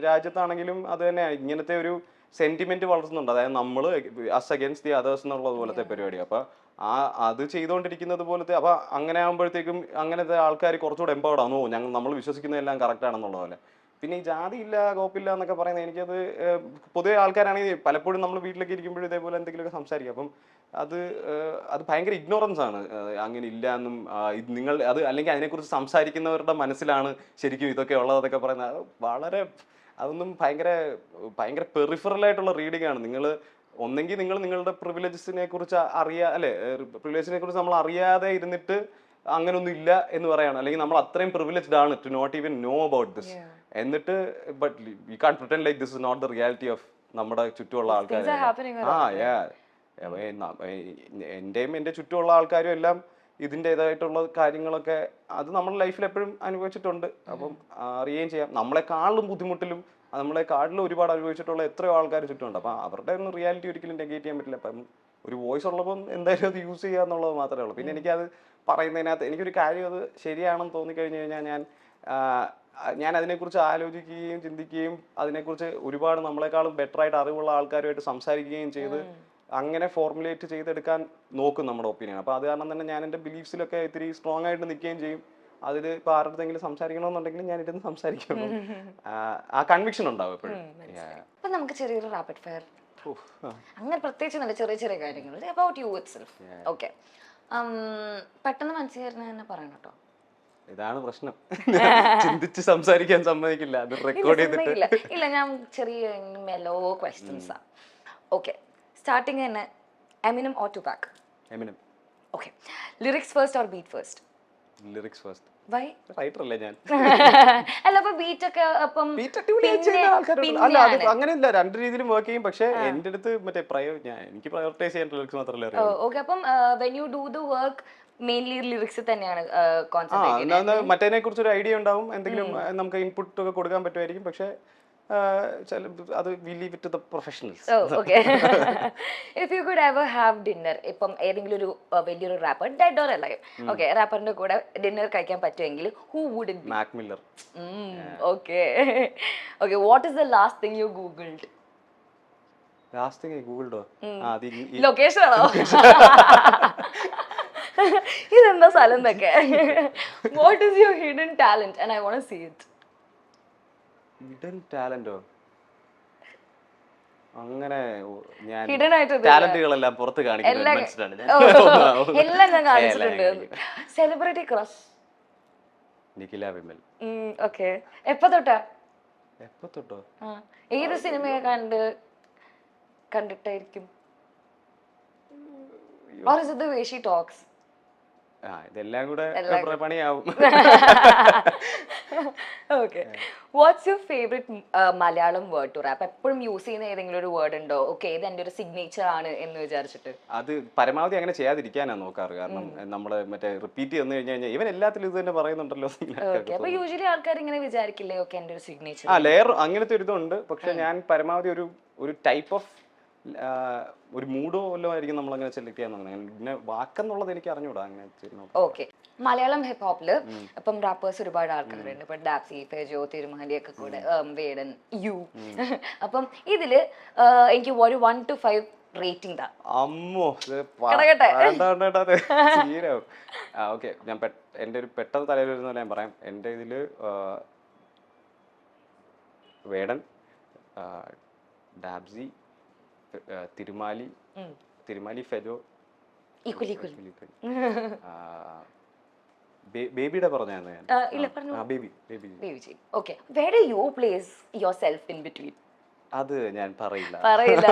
രാജ്യത്താണെങ്കിലും അത് തന്നെ ഇങ്ങനത്തെ ഒരു സെന്റിമെന്റ് വളർത്തുന്നുണ്ട്. അതായത് നമ്മൾ അസ് അഗൈൻസ്റ്റ് ദി അതേഴ്സ് എന്നുള്ളത് പോലത്തെ പരിപാടി. അപ്പൊ അത് ചെയ്തുകൊണ്ടിരിക്കുന്നത് പോലത്തെ അപ്പൊ അങ്ങനെ ആകുമ്പോഴത്തേക്കും അങ്ങനത്തെ ആൾക്കാർ കുറച്ചുകൂടെ എംപവേർഡ് ആണോ, നമ്മൾ വിശ്വസിക്കുന്നതെല്ലാം കറക്റ്റ് ആണെന്നുള്ള പോലെ. പിന്നെ ഈ ജാതി ഇല്ല കോപ്പില്ല എന്നൊക്കെ പറയുന്നത് എനിക്കത് പൊതുവെ ആൾക്കാരാണെങ്കിൽ പലപ്പോഴും നമ്മൾ വീട്ടിലൊക്കെ ഇരിക്കുമ്പോഴും ഇതേപോലെ എന്തെങ്കിലുമൊക്കെ സംസാരിക്കും. അപ്പം അത് ഭയങ്കര ഇഗ്നോറൻസ് ആണ്. അങ്ങനെ ഇല്ല എന്നും നിങ്ങൾ അത് അല്ലെങ്കിൽ അതിനെക്കുറിച്ച് സംസാരിക്കുന്നവരുടെ മനസ്സിലാണ് ശരിക്കും ഇതൊക്കെ ഉള്ളതൊക്കെ പറയുന്നത്. അത് വളരെ അതൊന്നും ഭയങ്കര പെറിഫറൽ ആയിട്ടുള്ള റീഡിംഗ് ആണ്. ഒന്നെങ്കിൽ നിങ്ങൾ നിങ്ങളുടെ പ്രിവിലേജസിനെ കുറിച്ച് പ്രിവിലേജിനെ കുറിച്ച് നമ്മൾ അറിയാതെ ഇരുന്നിട്ട് അങ്ങനൊന്നും ഇല്ല എന്ന് പറയാണ്, അല്ലെങ്കിൽ നമ്മൾ അത്രയും പ്രിവിലേജ്ഡ് ആണ് to not even know about this. എന്നിട്ട് but you can't pretend like this is not the reality of നമ്മുടെ ചുറ്റുമുള്ള ആൾക്കാർ. എന്റെയും എന്റെ ചുറ്റുമുള്ള ആൾക്കാരും എല്ലാം ഇതിൻ്റെതായിട്ടുള്ള കാര്യങ്ങളൊക്കെ അത് നമ്മുടെ ലൈഫിൽ എപ്പോഴും അനുഭവിച്ചിട്ടുണ്ട്. അപ്പം അറിയുകയും ചെയ്യാം. നമ്മളെക്കാളും ബുദ്ധിമുട്ടിലും നമ്മളെക്കാളിലും ഒരുപാട് അനുഭവിച്ചിട്ടുള്ള എത്രയോ ആൾക്കാർ ചുറ്റുമുണ്ട്. അപ്പം അവരുടെ ഒന്നും റിയാലിറ്റി ഒരിക്കലും നെഗേറ്റ് ചെയ്യാൻ പറ്റില്ല. അപ്പം ഒരു വോയിസ് ഉള്ളപ്പം എന്തായാലും അത് യൂസ് ചെയ്യുക എന്നുള്ളത് മാത്രമേ ഉള്ളൂ. പിന്നെ എനിക്കത് പറയുന്നതിനകത്ത് എനിക്കൊരു കാര്യം അത് ശരിയാണെന്ന് തോന്നിക്കഴിഞ്ഞു കഴിഞ്ഞാൽ ഞാൻ അതിനെക്കുറിച്ച് ആലോചിക്കുകയും ചിന്തിക്കുകയും അതിനെക്കുറിച്ച് ഒരുപാട് നമ്മളെക്കാളും ബെറ്റർ ആയിട്ട് അറിവുള്ള ആൾക്കാരുമായിട്ട് സംസാരിക്കുകയും ചെയ്ത് അങ്ങനെ ഫോർമുലേറ്റ് ചെയ്തെടുക്കാൻ നോക്കും നമ്മുടെ ഒപ്പീനിയൻ. അപ്പോൾ അത് കാരണം തന്നെ ഞാൻ എൻ്റെ ബിലീഫ്സിലൊക്കെ ഇത്തിരി സ്ട്രോങ് ആയിട്ട് നിൽക്കുകയും ചെയ്യും. അതിൽ ഇപ്പോൾ ആരുടെങ്കിലും സംസാരിക്കണമെന്നുണ്ടെങ്കിൽ ഞാൻ ഇരുന്ന് സംസാരിക്കും. ആ കൺവിക്ഷൻ ഉണ്ടാവും എപ്പോഴും. അപ്പൊ നമുക്ക് ചെറിയൊരു റാപ്പിഡ് ഫയർ, അങ്ങനെ പ്രത്യേകിച്ച് നല്ല ചെറിയ ചെറിയ കാര്യങ്ങൾ അബൌട്ട് യു ഇറ്റ്സെൽഫ്. ഓക്കെ, പെട്ടെന്ന് മനസ്സിലായിരുന്ന തന്നെ പറയണം കേട്ടോ. ഇതാണ് പ്രശ്നം, ചിന്തിച്ച് സംസാരിക്കാൻ സമ്മതിക്കില്ല. അത് റെക്കോർഡ് ചെയ്തിട്ടില്ല. ഇല്ല, ഞാൻ ചെറിയ മെലോ ക്വസ്റ്റ്യൻസാ. ഓക്കെ, സ്റ്റാർട്ടിങ് തന്നെ Eminem or Tupac? Eminem. Okay, lyrics first or beat first? Lyrics first. Why? Writer അല്ലേ ഞാൻ. അല്ല, അപ്പൊ ബീറ്റ് ഒക്കെ അപ്പം അങ്ങനെയില്ല, രണ്ട് രീതിയിലും വർക്ക് ചെയ്യും. പക്ഷെ എന്റെ അടുത്ത് മറ്റേ എനിക്ക് പ്രയോറിറ്റൈസ് ചെയ്യാൻ ലിറിക്സ് മാത്രമല്ല അറിയാം. ഓക്കെ, അപ്പം when you do the work mainly lyrics തന്നെയാണ് കോൺസെൻട്രേറ്റ്? മറ്റേതിനെ കുറിച്ച് ഒരു ഐഡിയ ഉണ്ടാവും, എന്തെങ്കിലും നമുക്ക് ഇൻപുട്ട് ഒക്കെ കൊടുക്കാൻ പറ്റുമായിരിക്കും. പക്ഷെ അത് we leave it to the professionals. Okay. If you could ever have dinner, ഇപ്പം ഏതെങ്കിലും ഒരു വലിയൊരു rapper, dead or alive, okay, റാപ്പറിന്റെ കൂടെ ഡിന്നർ കഴിക്കാൻ പറ്റുമെങ്കിൽ who would it be? Mac Miller. Okay. Okay, what is the last thing you googled? Last thing I googled? Location ആണോ? ഇതെന്താ സ്ഥലം എന്നൊക്കെ. What is your hidden talent and I want to see it? Hidden ടാലന്റോ? അങ്ങനെ ഞാൻ ടാലന്റുകളെല്ലാം പുറത്ത് കാണിക്കുന്നത് എല്ലാം ഞാൻ കാണിച്ചിട്ടുണ്ട്. Celebrity crush? Nikhila Vimal. Okay, എപ്പോ തൊട്ടോ? ഏത് സിനിമയെ കണ്ടിട്ടായിരിക്കും? Or is it the way she talks? ഇതെല്ലാം കൂടെ പണിയാവും. Okay, what's your favorite Malayalam word to rap? എപ്പോഴും യൂസ് ചെയ്യുന്ന ഏതെങ്കിലും ഒരു വേർഡ് ഉണ്ടോ? ഓക്കെ, ഇത് എന്റെ ഒരു സിഗ്നേച്ചർ ആണ് എന്ന് വിചാരിച്ചിട്ട്? അത് പരമാവധി അങ്ങനെ ചെയ്യാതിരിക്കാനാണ് നോക്കാറ്. കാരണം നമ്മള് മറ്റേ റിപ്പീറ്റ് ചെയ്ത് കഴിഞ്ഞാൽ ഇവൻ എല്ലാത്തിലും ഇത് തന്നെ പറയുന്നുണ്ടല്ലോ. അപ്പൊ യൂഷ്വലി ആൾക്കാർ ഇങ്ങനെ വിചാരിക്കില്ലേ, ഓക്കെ എന്റെ ഒരു സിഗ്നേച്ചർ? ലെയർ അങ്ങനത്തെ ഒരു ഇതുണ്ട്. പക്ഷെ ഞാൻ പരമാവധി ഒരു ടൈപ്പ് ഓഫ് ഒരു മൂഡോ വല്ലോ ആയിരിക്കും നമ്മൾ അങ്ങനെ സെലക്ട് ചെയ്യാൻ നോക്കുന്നത്. പിന്നെ വാക്കെന്നുള്ളത് എനിക്ക് അറിഞ്ഞൂടാ അങ്ങനെ. ഓക്കെ, മലയാളം ഹിപ്പ് ഹോപ്പില് ഇപ്പം റാപ്പേഴ്സ് ഒരുപാട് ആൾക്കാരുണ്ട്. ഇപ്പൊ ഡാപ്സി, ഫെജോ, തിരുമാലി ഒക്കെ കൂടെ, വേടൻ, യു. അപ്പം ഇതില് എനിക്ക് ഒരു 1 to 5 റേറ്റിംഗ് താ. അമ്മോ, ഓക്കെ, ഞാൻ എന്റെ ഒരു പെട്ടെന്ന് തലയിൽ വരുന്ന ഞാൻ പറയാം. എന്റെ ഇതില് വേടൻ, ഡാബ്സി, തിരുമാലി, ഫെജോ, ബേബിയുടെ പറഞ്ഞായിരുന്നു ഞാൻ. Baby. Okay, where do you place yourself in between? അത് ഞാൻ പറയില്ല. പറയില്ല.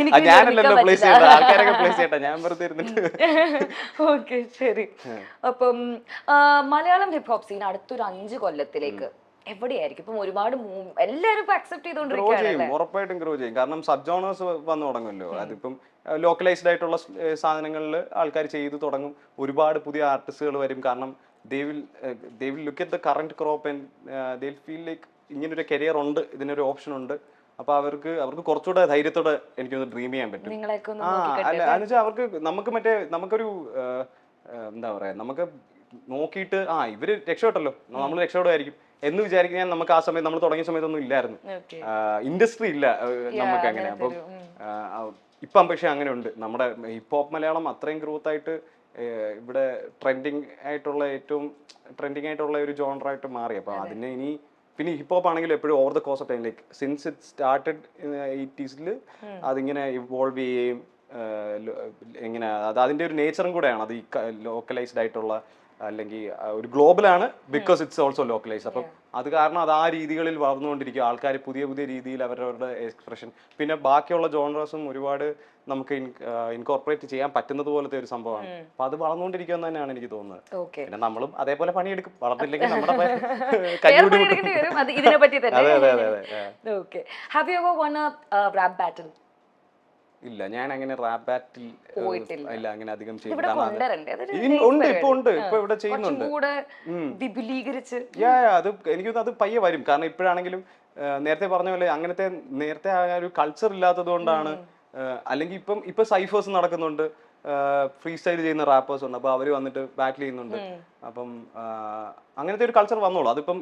എനിക്ക് ഞാനല്ലല്ലോ പ്ലേസ് ചെയ്യണ്ട, ആൾക്കാരൊക്കെ പ്ലേസ് ചെയ്യട്ടെ, ഞാൻ വെറുതെ ഇരുന്നിട്ട്. ഓക്കെ, ശരി. അപ്പം മലയാളം ഹിപ്പ് ഹോപ്പ് സീൻ അടുത്തൊരു 5 കൊല്ലത്തിലേക്ക് എവിടെയായിരിക്കും? ഇപ്പം ഒരുപാട് എല്ലാവരും ഇപ്പൊ അക്സെപ്റ്റ് ചെയ്തോണ്ടിരിക്കുകയാണ്. ഉറപ്പായിട്ടും ഗ്രോ ചെയ്യും. കാരണം സബ് ജോണേഴ്സ് വന്നു തുടങ്ങുമല്ലോ. അതിപ്പം ലോക്കലൈസ്ഡ് ആയിട്ടുള്ള സാധനങ്ങളിൽ ആൾക്കാർ ചെയ്തു തുടങ്ങും. ഒരുപാട് പുതിയ ആർട്ടിസ്റ്റുകൾ വരും. കാരണം they will look at the current crop and they'll feel like ഇങ്ങനൊരു കരിയർ ഉണ്ട്, ഇതിനൊരു ഓപ്ഷൻ ഉണ്ട്. അപ്പൊ അവർക്ക് കുറച്ചുകൂടെ ധൈര്യത്തോടെ എനിക്കൊന്ന് ഡ്രീം ചെയ്യാൻ പറ്റും. എന്നുവെച്ചാൽ അവർക്ക് നമുക്കൊരു എന്താ പറയാ, നമുക്ക് നോക്കിയിട്ട് ഇവര് രക്ഷപ്പെട്ടല്ലോ, നമ്മൾ രക്ഷപ്പെടുമായിരിക്കും എന്ന് വിചാരിക്കാൻ നമുക്ക് ആ സമയത്ത് നമ്മൾ തുടങ്ങിയ സമയത്തൊന്നും ഇല്ലായിരുന്നു. ഇൻഡസ്ട്രി ഇല്ല നമുക്ക് അങ്ങനെ. അപ്പം ഇപ്പം പക്ഷെ അങ്ങനെ ഉണ്ട്. നമ്മുടെ ഹിപ്പ് ഹോപ്പ് മലയാളം അത്രയും ഗ്രോത്ത് ആയിട്ട് ഇവിടെ ട്രെൻഡിങ് ആയിട്ടുള്ള ഒരു ജോണറായിട്ട് മാറി. അപ്പൊ അതിനെ ഇനി പിന്നെ ഹിപ്പ് ഹോപ്പ് ആണെങ്കിലും എപ്പോഴും over the course of time, like since it started 80s അതിങ്ങനെ ഇവോൾവ് ചെയ്യുകയും എങ്ങനെ അതിന്റെ ഒരു നേച്ചറും കൂടെയാണ്. അത് ഈ ലോക്കലൈസ്ഡ് ആയിട്ടുള്ള അല്ലെങ്കിൽ ഒരു ഗ്ലോബലാണ്, ബിക്കോസ് ഇറ്റ്സ് ഓൾസോ ലോക്കലൈസ്. അപ്പം അത് കാരണം അത് ആ രീതികളിൽ വളർന്നുകൊണ്ടിരിക്കുക. ആൾക്കാർ പുതിയ രീതിയിൽ അവരവരുടെ എക്സ്പ്രഷൻ, പിന്നെ ബാക്കിയുള്ള ജോണേഴ്സും ഒരുപാട് നമുക്ക് ഇൻകോർപ്പറേറ്റ് ചെയ്യാൻ പറ്റുന്നത് പോലത്തെ ഒരു സംഭവമാണ്. അപ്പൊ അത് വളർന്നുകൊണ്ടിരിക്കുമെന്ന് തന്നെയാണ് എനിക്ക് തോന്നുന്നത്. പിന്നെ നമ്മളും അതേപോലെ പണിയെടുക്കും, വളർന്നില്ലെങ്കിൽ നമ്മുടെ ഇല്ല. ഞാൻ അങ്ങനെ റാപ്പ് ബാറ്റിൽ ഇല്ല, അങ്ങനെ അധികം ഉണ്ട്. ഇപ്പൊ ഇവിടെ ചെയ്യുന്നുണ്ട്. അത് എനിക്ക് അത് പയ്യെ വരും. കാരണം ഇപ്പോഴാണെങ്കിലും നേരത്തെ പറഞ്ഞ പോലെ അങ്ങനത്തെ നേരത്തെ ആ ഒരു കൾച്ചർ ഇല്ലാത്തത് കൊണ്ടാണ്. അല്ലെങ്കിൽ ഇപ്പൊ സൈഫേഴ്സ് നടക്കുന്നുണ്ട്, ഫ്രീ സ്റ്റൈൽ ചെയ്യുന്ന റാപ്പേഴ്സ് ഉണ്ട്. അപ്പൊ അവര് വന്നിട്ട് ബാറ്റിൽ ചെയ്യുന്നുണ്ട്. അപ്പം അങ്ങനത്തെ ഒരു കൾച്ചർ വന്നോളൂ. അതിപ്പം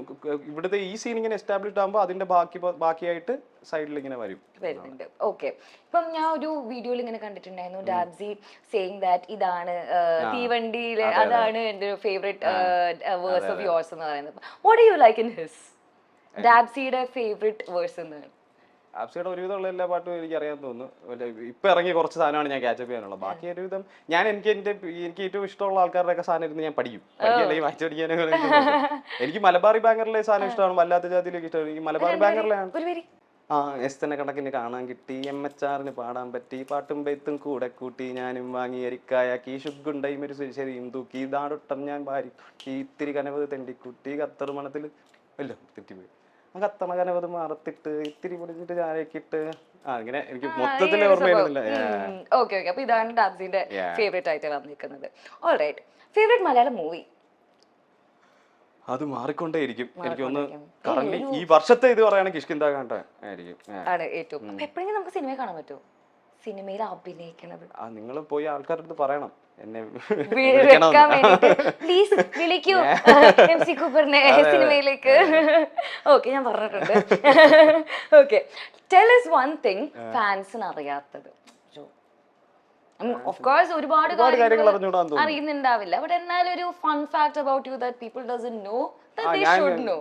ഇവിടുത്തെ ഈ സീൻ ഇങ്ങനെ എസ്റ്റാബ്ലിഷ്ഡ് ആകുമ്പോൾ അതിന്റെ ബാക്കിയായിട്ട് സൈഡിൽ ഇങ്ങനെ വരുന്നുണ്ട്. ഓക്കെ. ഇപ്പം ഞാൻ ഒരു വീഡിയോയിൽ ഇങ്ങനെ കണ്ടിട്ടുണ്ടായിരുന്നു, ഡാബ്സി സേയിങ് ദാറ്റ് ഇതാണ് തീവണ്ടിയിലെ അതാണ് എന്റെ ഫേവറേറ്റ് വേഴ്സ് ഓഫ് യോഴ്സ് എന്ന് പറയുന്നത്. What do you like in his? ഡാബ്സിയുടെ ഫേവറേറ്റ് വേഴ്സ് എന്നാണ്? ആപ്സിയുടെ ഒരുവിധമുള്ള എല്ലാ പാട്ടും എനിക്ക് അറിയാൻ തോന്നുന്നു. ഇപ്പൊ ഇറങ്ങി കുറച്ച് സാധനമാണ് ഞാൻ ക്യാച്ചപ്പ് ചെയ്യാനുള്ളത്. ബാക്കി ഒരുവിധം എനിക്ക് ഏറ്റവും ഇഷ്ടമുള്ള ആൾക്കാരുടെ ഒക്കെ സാധനം ഇരുന്ന് ഞാൻ പഠിക്കും, അല്ലെങ്കിൽ വായിച്ചു പഠിക്കാനോ. എനിക്ക് മലബാറി ബാങ്കറിലെ സാധനം ഇഷ്ടമാണ്, വല്ലാത്ത ജാതിയിലേക്ക് ഇഷ്ടമാണ്. എനിക്ക് മലബാറി ബാങ്കറിലാണ് എസ്തനെ കണക്കിന് കാണാൻ കിട്ടി, MHRന് പാടാൻ പറ്റി, പാട്ടും ബെയ്ത്തും കൂടെ കൂട്ടി, ഞാനും വാങ്ങി എരിക്കായാക്കി, ഷുഗുണ്ടായി ഒരു ശരിയും തൂക്കി, ദാടൊട്ടം ഞാൻ വാരി, ഇത്തിരി കനവ് തെണ്ടിക്കുട്ടി, കത്തറ് മണത്തിൽ വല്ലോ തെറ്റിപ്പോയി, കത്തണ കനവത് മാറത്തിട്ട്, ഇത്തിരി പൊടിച്ചിട്ട് ചാരക്കിട്ട്, അങ്ങനെ എനിക്ക് മൊത്തത്തിൽ ഓർമ്മ വരുന്നില്ല. ഓക്കെ. അപ്പൊ ഇതാണ് ഡാബ്സിന്റെ ഫേവറേറ്റ് ആയിട്ട് വന്നിരിക്കുന്നത്. ഓൾറൈറ്റ്. Favourite Malayalam movie? അത് മാറിക്കൊണ്ടേയിരിക്കും. എനിക്കൊന്ന് കറന്റ് ഈ വർഷത്തെ ഇത് പറയുകയാണെങ്കിൽ കിഷ്കിന്ദ കാണ്ട ആയിരിക്കും ആണ് ഏറ്റവും. അപ്പൊ എപ്പോഴെങ്കിലും നമുക്ക് സിനിമ കാണാൻ പറ്റുമോ? സിനിമയിൽ അഭിനയിക്കുന്നത് നിങ്ങൾ പോയി ആൾക്കാരുടെ അടുത്ത് പറയണം, എന്നെ പ്ലീസ് വിളിക്കൂ MC കൂപ്പറിനെ സിനിമയിലേക്ക്. ഓക്കെ, ഞാൻ പറഞ്ഞിട്ടുണ്ട്. Okay, tell us one thing ഫാൻസിന് അറിയാത്തത്. Of course ഒരുപാട് കാര്യങ്ങൾ അറിയുന്നുണ്ടാവില്ല, ബട്ട് എന്നാലും ഒരു fun fact about you that people doesn't know that they should know.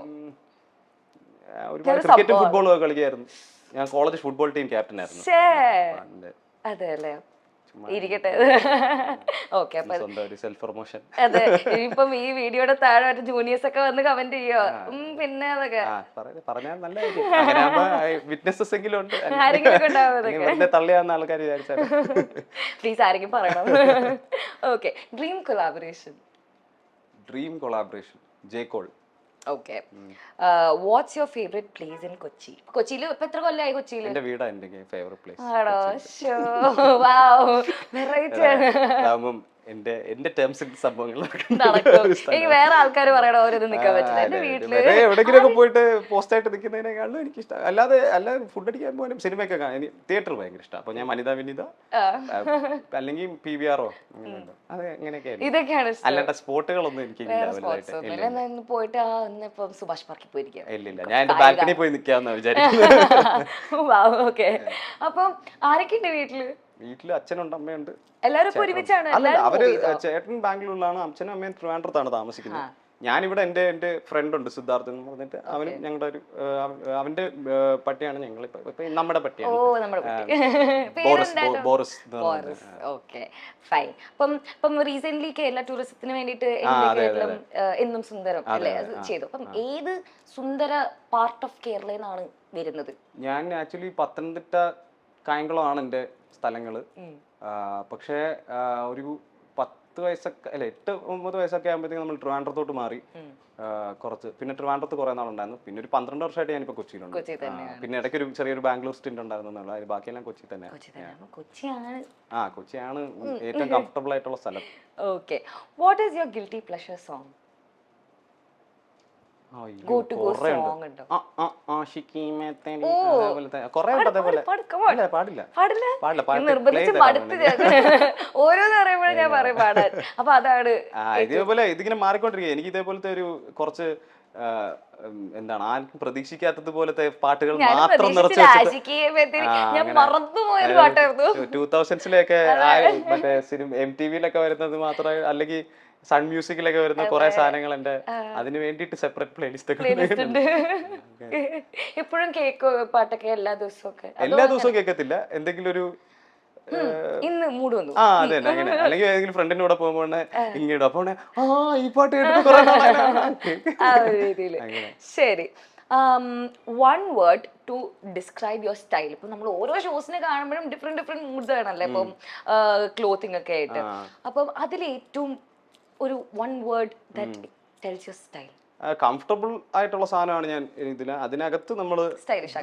ഒരുപാട് ക്രിക്കറ്റും ഫുട്ബോളും കളിക്കായിരുന്നു. ഞാൻ കോളേജ് ഫുട്ബോൾ ടീം ക്യാപ്റ്റൻ ആയിരുന്നു. അതെ അല്ലേ? ഇരിക്കട്ടെ. ഓക്കെ. അപ്പൊ അതെ, ഇപ്പം ഈ വീഡിയോയുടെ താഴെ മറ്റേ ജൂനിയേഴ്സ് ഒക്കെ വന്ന് കമന്റ് ചെയ്യോ? പിന്നെ അതൊക്കെ ആരെങ്കിലും തള്ളിയാന്ന് ആൾക്കാർ വിചാരിച്ചാൽ പ്ലീസ് ആരെങ്കിലും പറയണം. Okay, dream collaboration J call. Okay. What's your favourite place in Kochi? കൊച്ചിയിൽ ഇപ്പൊ എത്ര കൊല്ലമായി? കൊച്ചിയിൽ എന്റെ വീടാണ് എന്റെ ഫേവറേറ്റ് പ്ലേസ്. ആണോ? ഷോ, വാവ്, വെറൈറ്റി ആണ്. എന്റെ ടേംസിൽ സംഭവങ്ങൾ എനിക്ക് വേറെ ആൾക്കാർ പറയണ ഓരോന്നും നിൽക്കാൻ പറ്റില്ല. എന്റെ വീട്ടില് എവിടെയെങ്കിലും പോയിട്ട് പോസ്റ്റ് ആയിട്ട് നിൽക്കുന്നതിനേക്കാളും എനിക്ക് ഇഷ്ടം. അല്ലാതെ ഫുഡ് അടിക്കാൻ പോലും സിനിമയൊക്കെ തിയേറ്റർ ഭയങ്കര ഇഷ്ടം. അപ്പൊ ഞാൻ വിനിത അല്ലെങ്കിൽ PVR അത് ഇതൊക്കെയാണ് അല്ലാണ്ട് സ്പോട്ടുകളൊന്നും എനിക്ക് പോയിട്ട് സുഭാഷ് പാർക്കിൽ പോയിരിക്കാം. ഇല്ല, ഞാൻ എന്റെ ബാൽക്കണി പോയി നിൽക്കാന്ന് വിചാരിക്കുന്നു. ഓക്കെ. അപ്പം ആരൊക്കെ ഉണ്ട് വീട്ടില്? വീട്ടില് അച്ഛനുണ്ട്, അമ്മയുണ്ട്. എല്ലാവരും ഒരുമിച്ചാണ്? അവര് ചേട്ടൻ ബാംഗ്ലൂരിലാണ്, അച്ഛനും അമ്മയും ട്രിവാൻഡ്രത്താണ് താമസിക്കുന്നത്. ഞാനിവിടെ എൻ്റെ ഫ്രണ്ട് ഉണ്ട് സിദ്ധാർത്ഥൻ എന്ന് പറഞ്ഞിട്ട് അവനും ഞങ്ങളുടെ ഒരു അവന്റെ പട്ടിയാണ് ഞങ്ങൾ ഇപ്പൊ നമ്മുടെ പട്ടിയാണ് നമ്മുടെ ബോറിസ് ഓക്കെ ഫൈൻ. അപ്പം റീസെന്റ് കേരള ടൂറിസത്തിന് വേണ്ടിയിട്ട് കേരളം എന്നും സുന്ദരം അല്ലേ അത് ചെയ്തു. അപ്പം ഏത് സുന്ദര പാർട്ട് ഓഫ് കേരളന്നാണ് വരുന്നത്? ഞാൻ ആക്ച്വലി പത്തനംതിട്ട കായംകുളമാണ് എൻ്റെ സ്ഥലങ്ങള്. പക്ഷേ ഒരു 10 വയസ്സൊക്കെ അല്ല 8-9 വയസ്സൊക്കെ ആകുമ്പോഴത്തേക്ക് നമ്മൾ ട്രിവാൻഡ്രത്തോട്ട് മാറി കുറച്ച്. പിന്നെ ട്രിവാൻഡ്രത്ത് കുറെ നാളുണ്ടായിരുന്നു. പിന്നെ ഒരു 12 വർഷമായിട്ട് ഞാനിപ്പോ കൊച്ചിയിലുണ്ട്. പിന്നെ ഇടയ്ക്ക് ഒരു ചെറിയൊരു ബാംഗ്ലൂർ സ്റ്റിന്റ് ഉണ്ടായിരുന്നു. അതിൽ ബാക്കിയെല്ലാം കൊച്ചി തന്നെയാണ്. കൊച്ചിയാണ് ഏറ്റവും കംഫർട്ടബിൾ ആയിട്ടുള്ള സ്ഥലം. Okay, what is your guilty pleasure song? Go to go song ഉണ്ടോ? നിർബന്ധിച്ച് മടുത്ത് ഓരോന്ന് പറയുമ്പോഴും ഞാൻ പറയും പാടാൻ. അപ്പൊ അതാണ് ഇതേപോലെ ഇതിങ്ങനെ മാറിക്കൊണ്ടിരിക്കുക. എനിക്ക് ഇതേപോലത്തെ ഒരു കുറച്ച് എന്താണ് ആർക്കും പ്രതീക്ഷിക്കാത്തത് പോലത്തെ പാട്ടുകൾ മാത്രം നിറച്ച് ഞാൻ മറന്നുപോയൊരു പാട്ടായിരുന്നു. 2000s മറ്റേ സിനിമ MTV-ലൊക്കെ വരുന്നത് മാത്രമേ അല്ലെങ്കിൽ സൺ മ്യൂസിക്കിലൊക്കെ വരുന്ന കുറെ സാധനങ്ങൾ ഉണ്ട്. അതിന് വേണ്ടിട്ട് സെപ്പറേറ്റ് പ്ലേലിസ്റ്റ് ഇപ്പോഴും കേക്കോ പാട്ടൊക്കെ എല്ലാ ദിവസവും കേൾക്കത്തില്ല. എന്തെങ്കിലും ഒരു ഇന്ന് മൂഡ് വന്നു അതെ അങ്ങനെ അല്ലെങ്കിൽ ഏതെങ്കിലും ഫ്രണ്ടിന്റെ കൂടെ പോകുമ്പോ ഇങ്ങോട്ട് അപ്പൊ ഈ പാട്ട് കേട്ടിട്ട് കുറെ ശരി. One word to describe your style. ഇപ്പൊ നമ്മൾ ഓരോ ഷോസിനെ കാണുമ്പോഴും ഡിഫറെന്റ് മൂഡ്സ് ആണല്ലേ ഇപ്പം ക്ലോത്തിങ് ഒക്കെ ആയിട്ട്. അപ്പം അതിലേറ്റവും ഒരു one word that tells your style. Comfortable ആയിട്ടുള്ള സാധനമാണ് ഞാൻ ഇതിന്. അതിനകത്ത് നമ്മൾ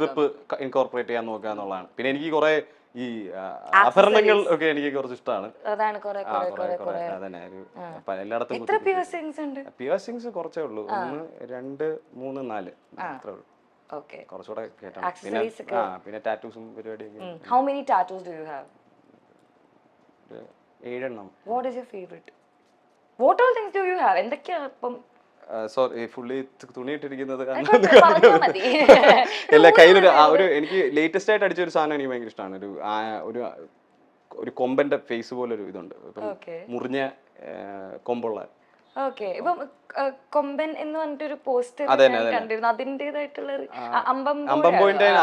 ഗ്രിപ്പ് ഇൻകോർപ്പറേറ്റ് ചെയ്യാൻ നോക്കുക എന്നുള്ളതാണ്. പിന്നെ എനിക്ക് കുറെ ഈ ആഭരണങ്ങൾ ഒക്കെ എനിക്ക് കുറച്ച് ഇഷ്ടമാണ്. എല്ലായിടത്തും പിയേഴ്സിങ്സ് കുറച്ചേ ഉള്ളൂ. 1 2 3 4 അത്രേ ഉള്ളൂ. കുറച്ചുകൂടെ കേട്ടോ. പിന്നെ ടാറ്റൂസും പരിപാടിയൊക്കെ. How many tattoos do you have? 7 എണ്ണം. What is your favorite? What all things do you have? എന്തൊക്കെയാ ഇപ്പം? സോറി ഫുള്ളി തുണിയിട്ടിരിക്കുന്നത് അല്ല കയ്യിലൊരു ഒരു എനിക്ക് ലേറ്റസ്റ്റ് ആയിട്ട് അടിച്ച ഒരു സാധനം എനിക്ക് ഭയങ്കര ഇഷ്ടമാണ്. ഒരു കൊമ്പന്റെ ഫേസ് പോലെ ഒരു ഇതുണ്ട്. മുറിഞ്ഞ കൊമ്പുള്ള കൊമ്പൻ എന്ന് പറഞ്ഞിട്ടൊരു പോസ്റ്റർ കണ്ടിരുന്നു. അതിന്റേതായിട്ടുള്ള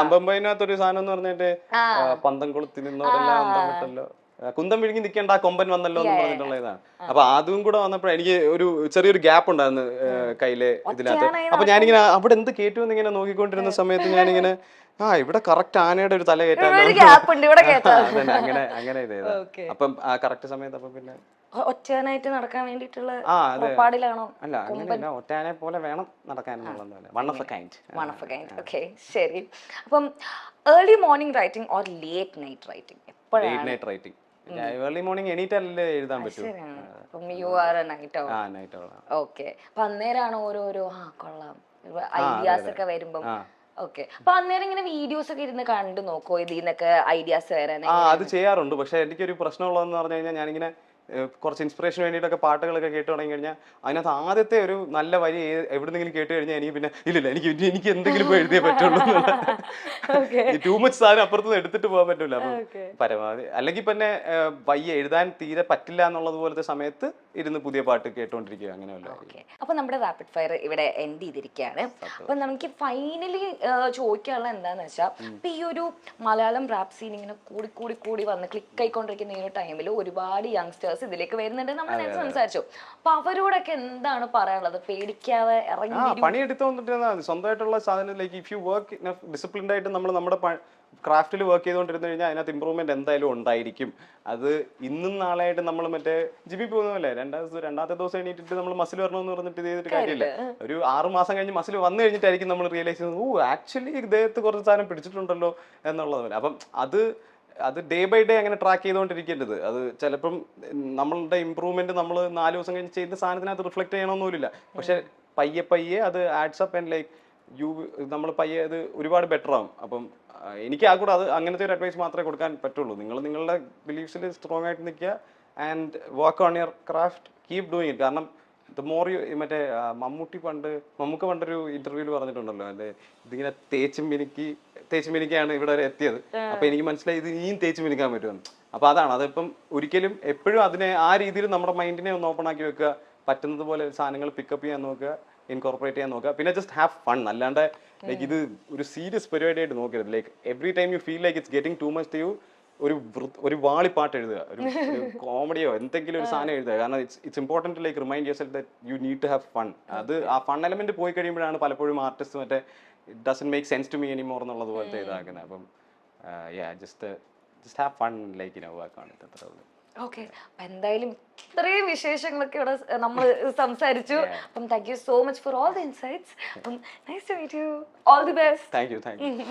അമ്പമ്പോയിനകത്തൊരു സാധനം എന്ന് പറഞ്ഞിട്ട് പന്തം കൊളുത്തി നിന്നോരെല്ലാം അന്തം വിട്ടല്ലോ, കുന്തം വിഴുങ്ങി നിൽക്കേണ്ട ആ കൊമ്പൻ വന്നല്ലോ എന്ന് പറഞ്ഞിട്ടുള്ള ഇതാണ്. അപ്പൊ അതും കൂടെ വന്നപ്പോഴേ എനിക്ക് ഒരു ചെറിയൊരു ഗ്യാപ്പ് ഉണ്ടായിരുന്നു കയ്യിലെ ഇതിനകത്ത്. അപ്പൊ ഞാനിങ്ങനെ അവിടെ എന്ത് കേട്ടുവെന്ന് ഇങ്ങനെ നോക്കിക്കൊണ്ടിരുന്ന സമയത്ത് ഞാനിങ്ങനെ ഇവിടെ കറക്റ്റ് ആനയുടെ ഒരു തല കയറ്റാൻ അങ്ങനെ ഇതേതാ. അപ്പം ആ കറക്റ്റ് സമയത്ത് അപ്പൊ പിന്നെ ഒറ്റയാനായിട്ട് നടക്കാൻ വേണ്ടിട്ടുള്ള അല്ല അങ്ങനെയല്ല, ഒറ്റയാനെ പോലെ വേണം നടക്കാൻ. One of a kind. Okay ശരി. അപ്പം early morning writing or late night writing? Late night writing. Early morning any ടൈമിലേ എഴുതാൻ പറ്റും. ഓക്കെ. അപ്പൊ അന്നേരമാണ് ഓരോരോ കൊള്ളാം ഐഡിയാസ് ഒക്കെ വരുമ്പം. ഓക്കെ. അപ്പൊ അന്നേരം ഇങ്ങനെ വീഡിയോസ് ഒക്കെ ഇരുന്ന് കണ്ടു നോക്കോ ഇതിന്നൊക്കെ ഐഡിയാസ് വരാൻ? അത് ചെയ്യാറുണ്ട്. പക്ഷെ എനിക്കൊരു പ്രശ്നമുള്ളതെന്ന് പറഞ്ഞു കഴിഞ്ഞാൽ ഞാനിങ്ങനെ കുറച്ച് ഇൻസ്പിറേഷൻ വേണ്ടിയിട്ടൊക്കെ പാട്ടുകളൊക്കെ കേട്ട് തുടങ്ങി കഴിഞ്ഞാൽ അതിനകത്ത് ആദ്യത്തെ ഒരു നല്ല വരി എവിടെന്നെങ്കിലും കേട്ട് കഴിഞ്ഞാൽ എനിക്ക് പിന്നെ ഇല്ലില്ല എനിക്ക് എന്തെങ്കിലും പോയി എഴുതിയേ പറ്റുള്ളൂ. ടൂ മച്ച് സാധനം അപ്പുറത്തുനിന്ന് എടുത്തിട്ട് പോകാൻ പറ്റൂല. അപ്പം പരമാവധി അല്ലെങ്കിൽ പിന്നെ വയ്യ എഴുതാൻ തീരെ പറ്റില്ല എന്നുള്ളത് പോലത്തെ സമയത്ത് ഇരുന്ന് പുതിയ പാട്ട് കേട്ടോണ്ടിരിക്കുക അങ്ങനെയല്ല. അപ്പൊ നമ്മുടെ റാപ്പിഡ് ഫയർ ഇവിടെ എൻഡ് ചെയ്തിരിക്കുകയാണ്. അപ്പൊ നമുക്ക് ഫൈനലി ചോദിക്കാനുള്ള എന്താന്ന് വെച്ചാൽ ഇപ്പൊ ഈ ഒരു മലയാളം റാപ്പ് സീൻ ഇങ്ങനെ കൂടി വന്ന് ക്ലിക്ക് ആയിക്കൊണ്ടിരിക്കുന്ന ഈ ഒരു ടൈമിൽ ഒരുപാട് യങ്സ്റ്റേഴ്സ് ഇതിലേക്ക് വരുന്നുണ്ട്. നമ്മൾ നേരത്തെ സംസാരിച്ചു. അപ്പൊ അവരോടൊക്കെ എന്താണ് പറയാനുള്ളത്? പേടിക്കാതെ ഇറങ്ങി പണിയെടുത്തോണ്ടിരുന്ന സ്വന്തമായിട്ടുള്ള സാധനം like if you work disciplined ആയിട്ട് നമ്മൾ നമ്മുടെ ക്രാഫ്റ്റിൽ വർക്ക് ചെയ്തുകൊണ്ടിരുന്നു കഴിഞ്ഞാൽ അതിനകത്ത് ഇമ്പ്രൂവ്മെന്റ് എന്തായാലും ഉണ്ടായിരിക്കും. അത് ഇന്നും നാളെയായിട്ട് നമ്മൾ മറ്റേ ജിമ്മിൽ പോകുന്നതല്ലേ, രണ്ടാമത്തെ ദിവസം എണീറ്റിട്ട് നമ്മൾ മസിൽ വരണമെന്ന് പറഞ്ഞിട്ട് ഇത് ചെയ്തിട്ട് കാര്യമില്ല. ഒരു 6 മാസം കഴിഞ്ഞ് മസിൽ വന്നു കഴിഞ്ഞിട്ടായിരിക്കും നമ്മൾ റിയലൈസ് ചെയ്യുന്നത് ആക്ച്വലി ഇദ്ദേഹത്ത് കുറച്ച് സാധനം പിടിച്ചിട്ടുണ്ടല്ലോ എന്നുള്ളത്. അപ്പം അത് ഡേ ബൈ ഡേ അങ്ങനെ ട്രാക്ക് ചെയ്തുകൊണ്ടിരിക്കേണ്ടത്. അത് ചിലപ്പം നമ്മളുടെ ഇമ്പ്രൂവ്മെന്റ് നമ്മൾ 4 ദിവസം കഴിഞ്ഞ് ചെയ്യുന്ന സാധനത്തിനകത്ത് റിഫ്ലക്ട് ചെയ്യണമെന്നില്ല. പക്ഷെ പയ്യെ അത് ആഡ്സ് അപ്പ് ആൻഡ് ലൈക്ക് നമ്മൾ പയ്യെ അത് ഒരുപാട് ബെറ്റർ ആവും. അപ്പം എനിക്ക് കൂടെ അത് അങ്ങനത്തെ ഒരു അഡ്വൈസ് മാത്രമേ കൊടുക്കാൻ പറ്റുള്ളൂ. നിങ്ങളുടെ ബിലീഫ്സിൽ സ്ട്രോങ് ആയിട്ട് നിൽക്കുക and work on your craft, keep doing it. കാരണം ദ മോർ യു മറ്റേ മമ്മൂക്ക പണ്ടൊരു ഇന്റർവ്യൂവിൽ പറഞ്ഞിട്ടുണ്ടല്ലോ, അല്ലെ ഇതിങ്ങനെ തേച്ച് മിനിക്കാണ് ഇവിടെ വരെ എത്തിയത്. അപ്പൊ എനിക്ക് മനസ്സിലായി ഇത് ഇനിയും തേച്ച് മിനിക്കാൻ പറ്റുമെന്ന്. അപ്പൊ അതാണ് അതിപ്പം ഒരിക്കലും എപ്പോഴും അതിനെ ആ രീതിയിൽ നമ്മുടെ മൈൻഡിനെ ഒന്ന് ഓപ്പൺ ആക്കി വെക്കുക. പറ്റുന്നത് പോലെ സാധനങ്ങൾ പിക്കപ്പ് ചെയ്യാൻ നോക്കുക, ഇൻകോർപ്പറേറ്റ് ചെയ്യാൻ നോക്കുക. പിന്നെ ജസ്റ്റ് ഹാവ് ഫൺ. അല്ലാണ്ട് ലൈക്ക് ഇത് ഒരു സീരിയസ് പരിപാടിയായിട്ട് നോക്കരുത്. Like every time you feel like it's getting too much to you, ഒരു വാളിപ്പാട്ട് എഴുതുക, ഒരു കോമഡിയോ എന്തെങ്കിലും ഒരു സാധനം എഴുതുക. കാരണം it's important like remind yourself that you need to have fun. അത് ആ ഫൺ എലമെന്റ് പോയി കഴിയുമ്പോഴാണ് പലപ്പോഴും ആർട്ടിസ്റ്റ് മറ്റേ it doesn't make sense to me anymore എന്നുള്ളത് പോലത്തെ ഇതാക്കുന്നത്. അപ്പം just have fun like work on it, അത്രേ ഉള്ളൂ. ഓക്കെ, എന്തായാലും ഇത്രയും വിശേഷങ്ങളൊക്കെ ഇവിടെ നമ്മൾ സംസാരിച്ചു. അപ്പം thank you so much for all the insights. അപ്പം nice to meet you. All the best. Thank U.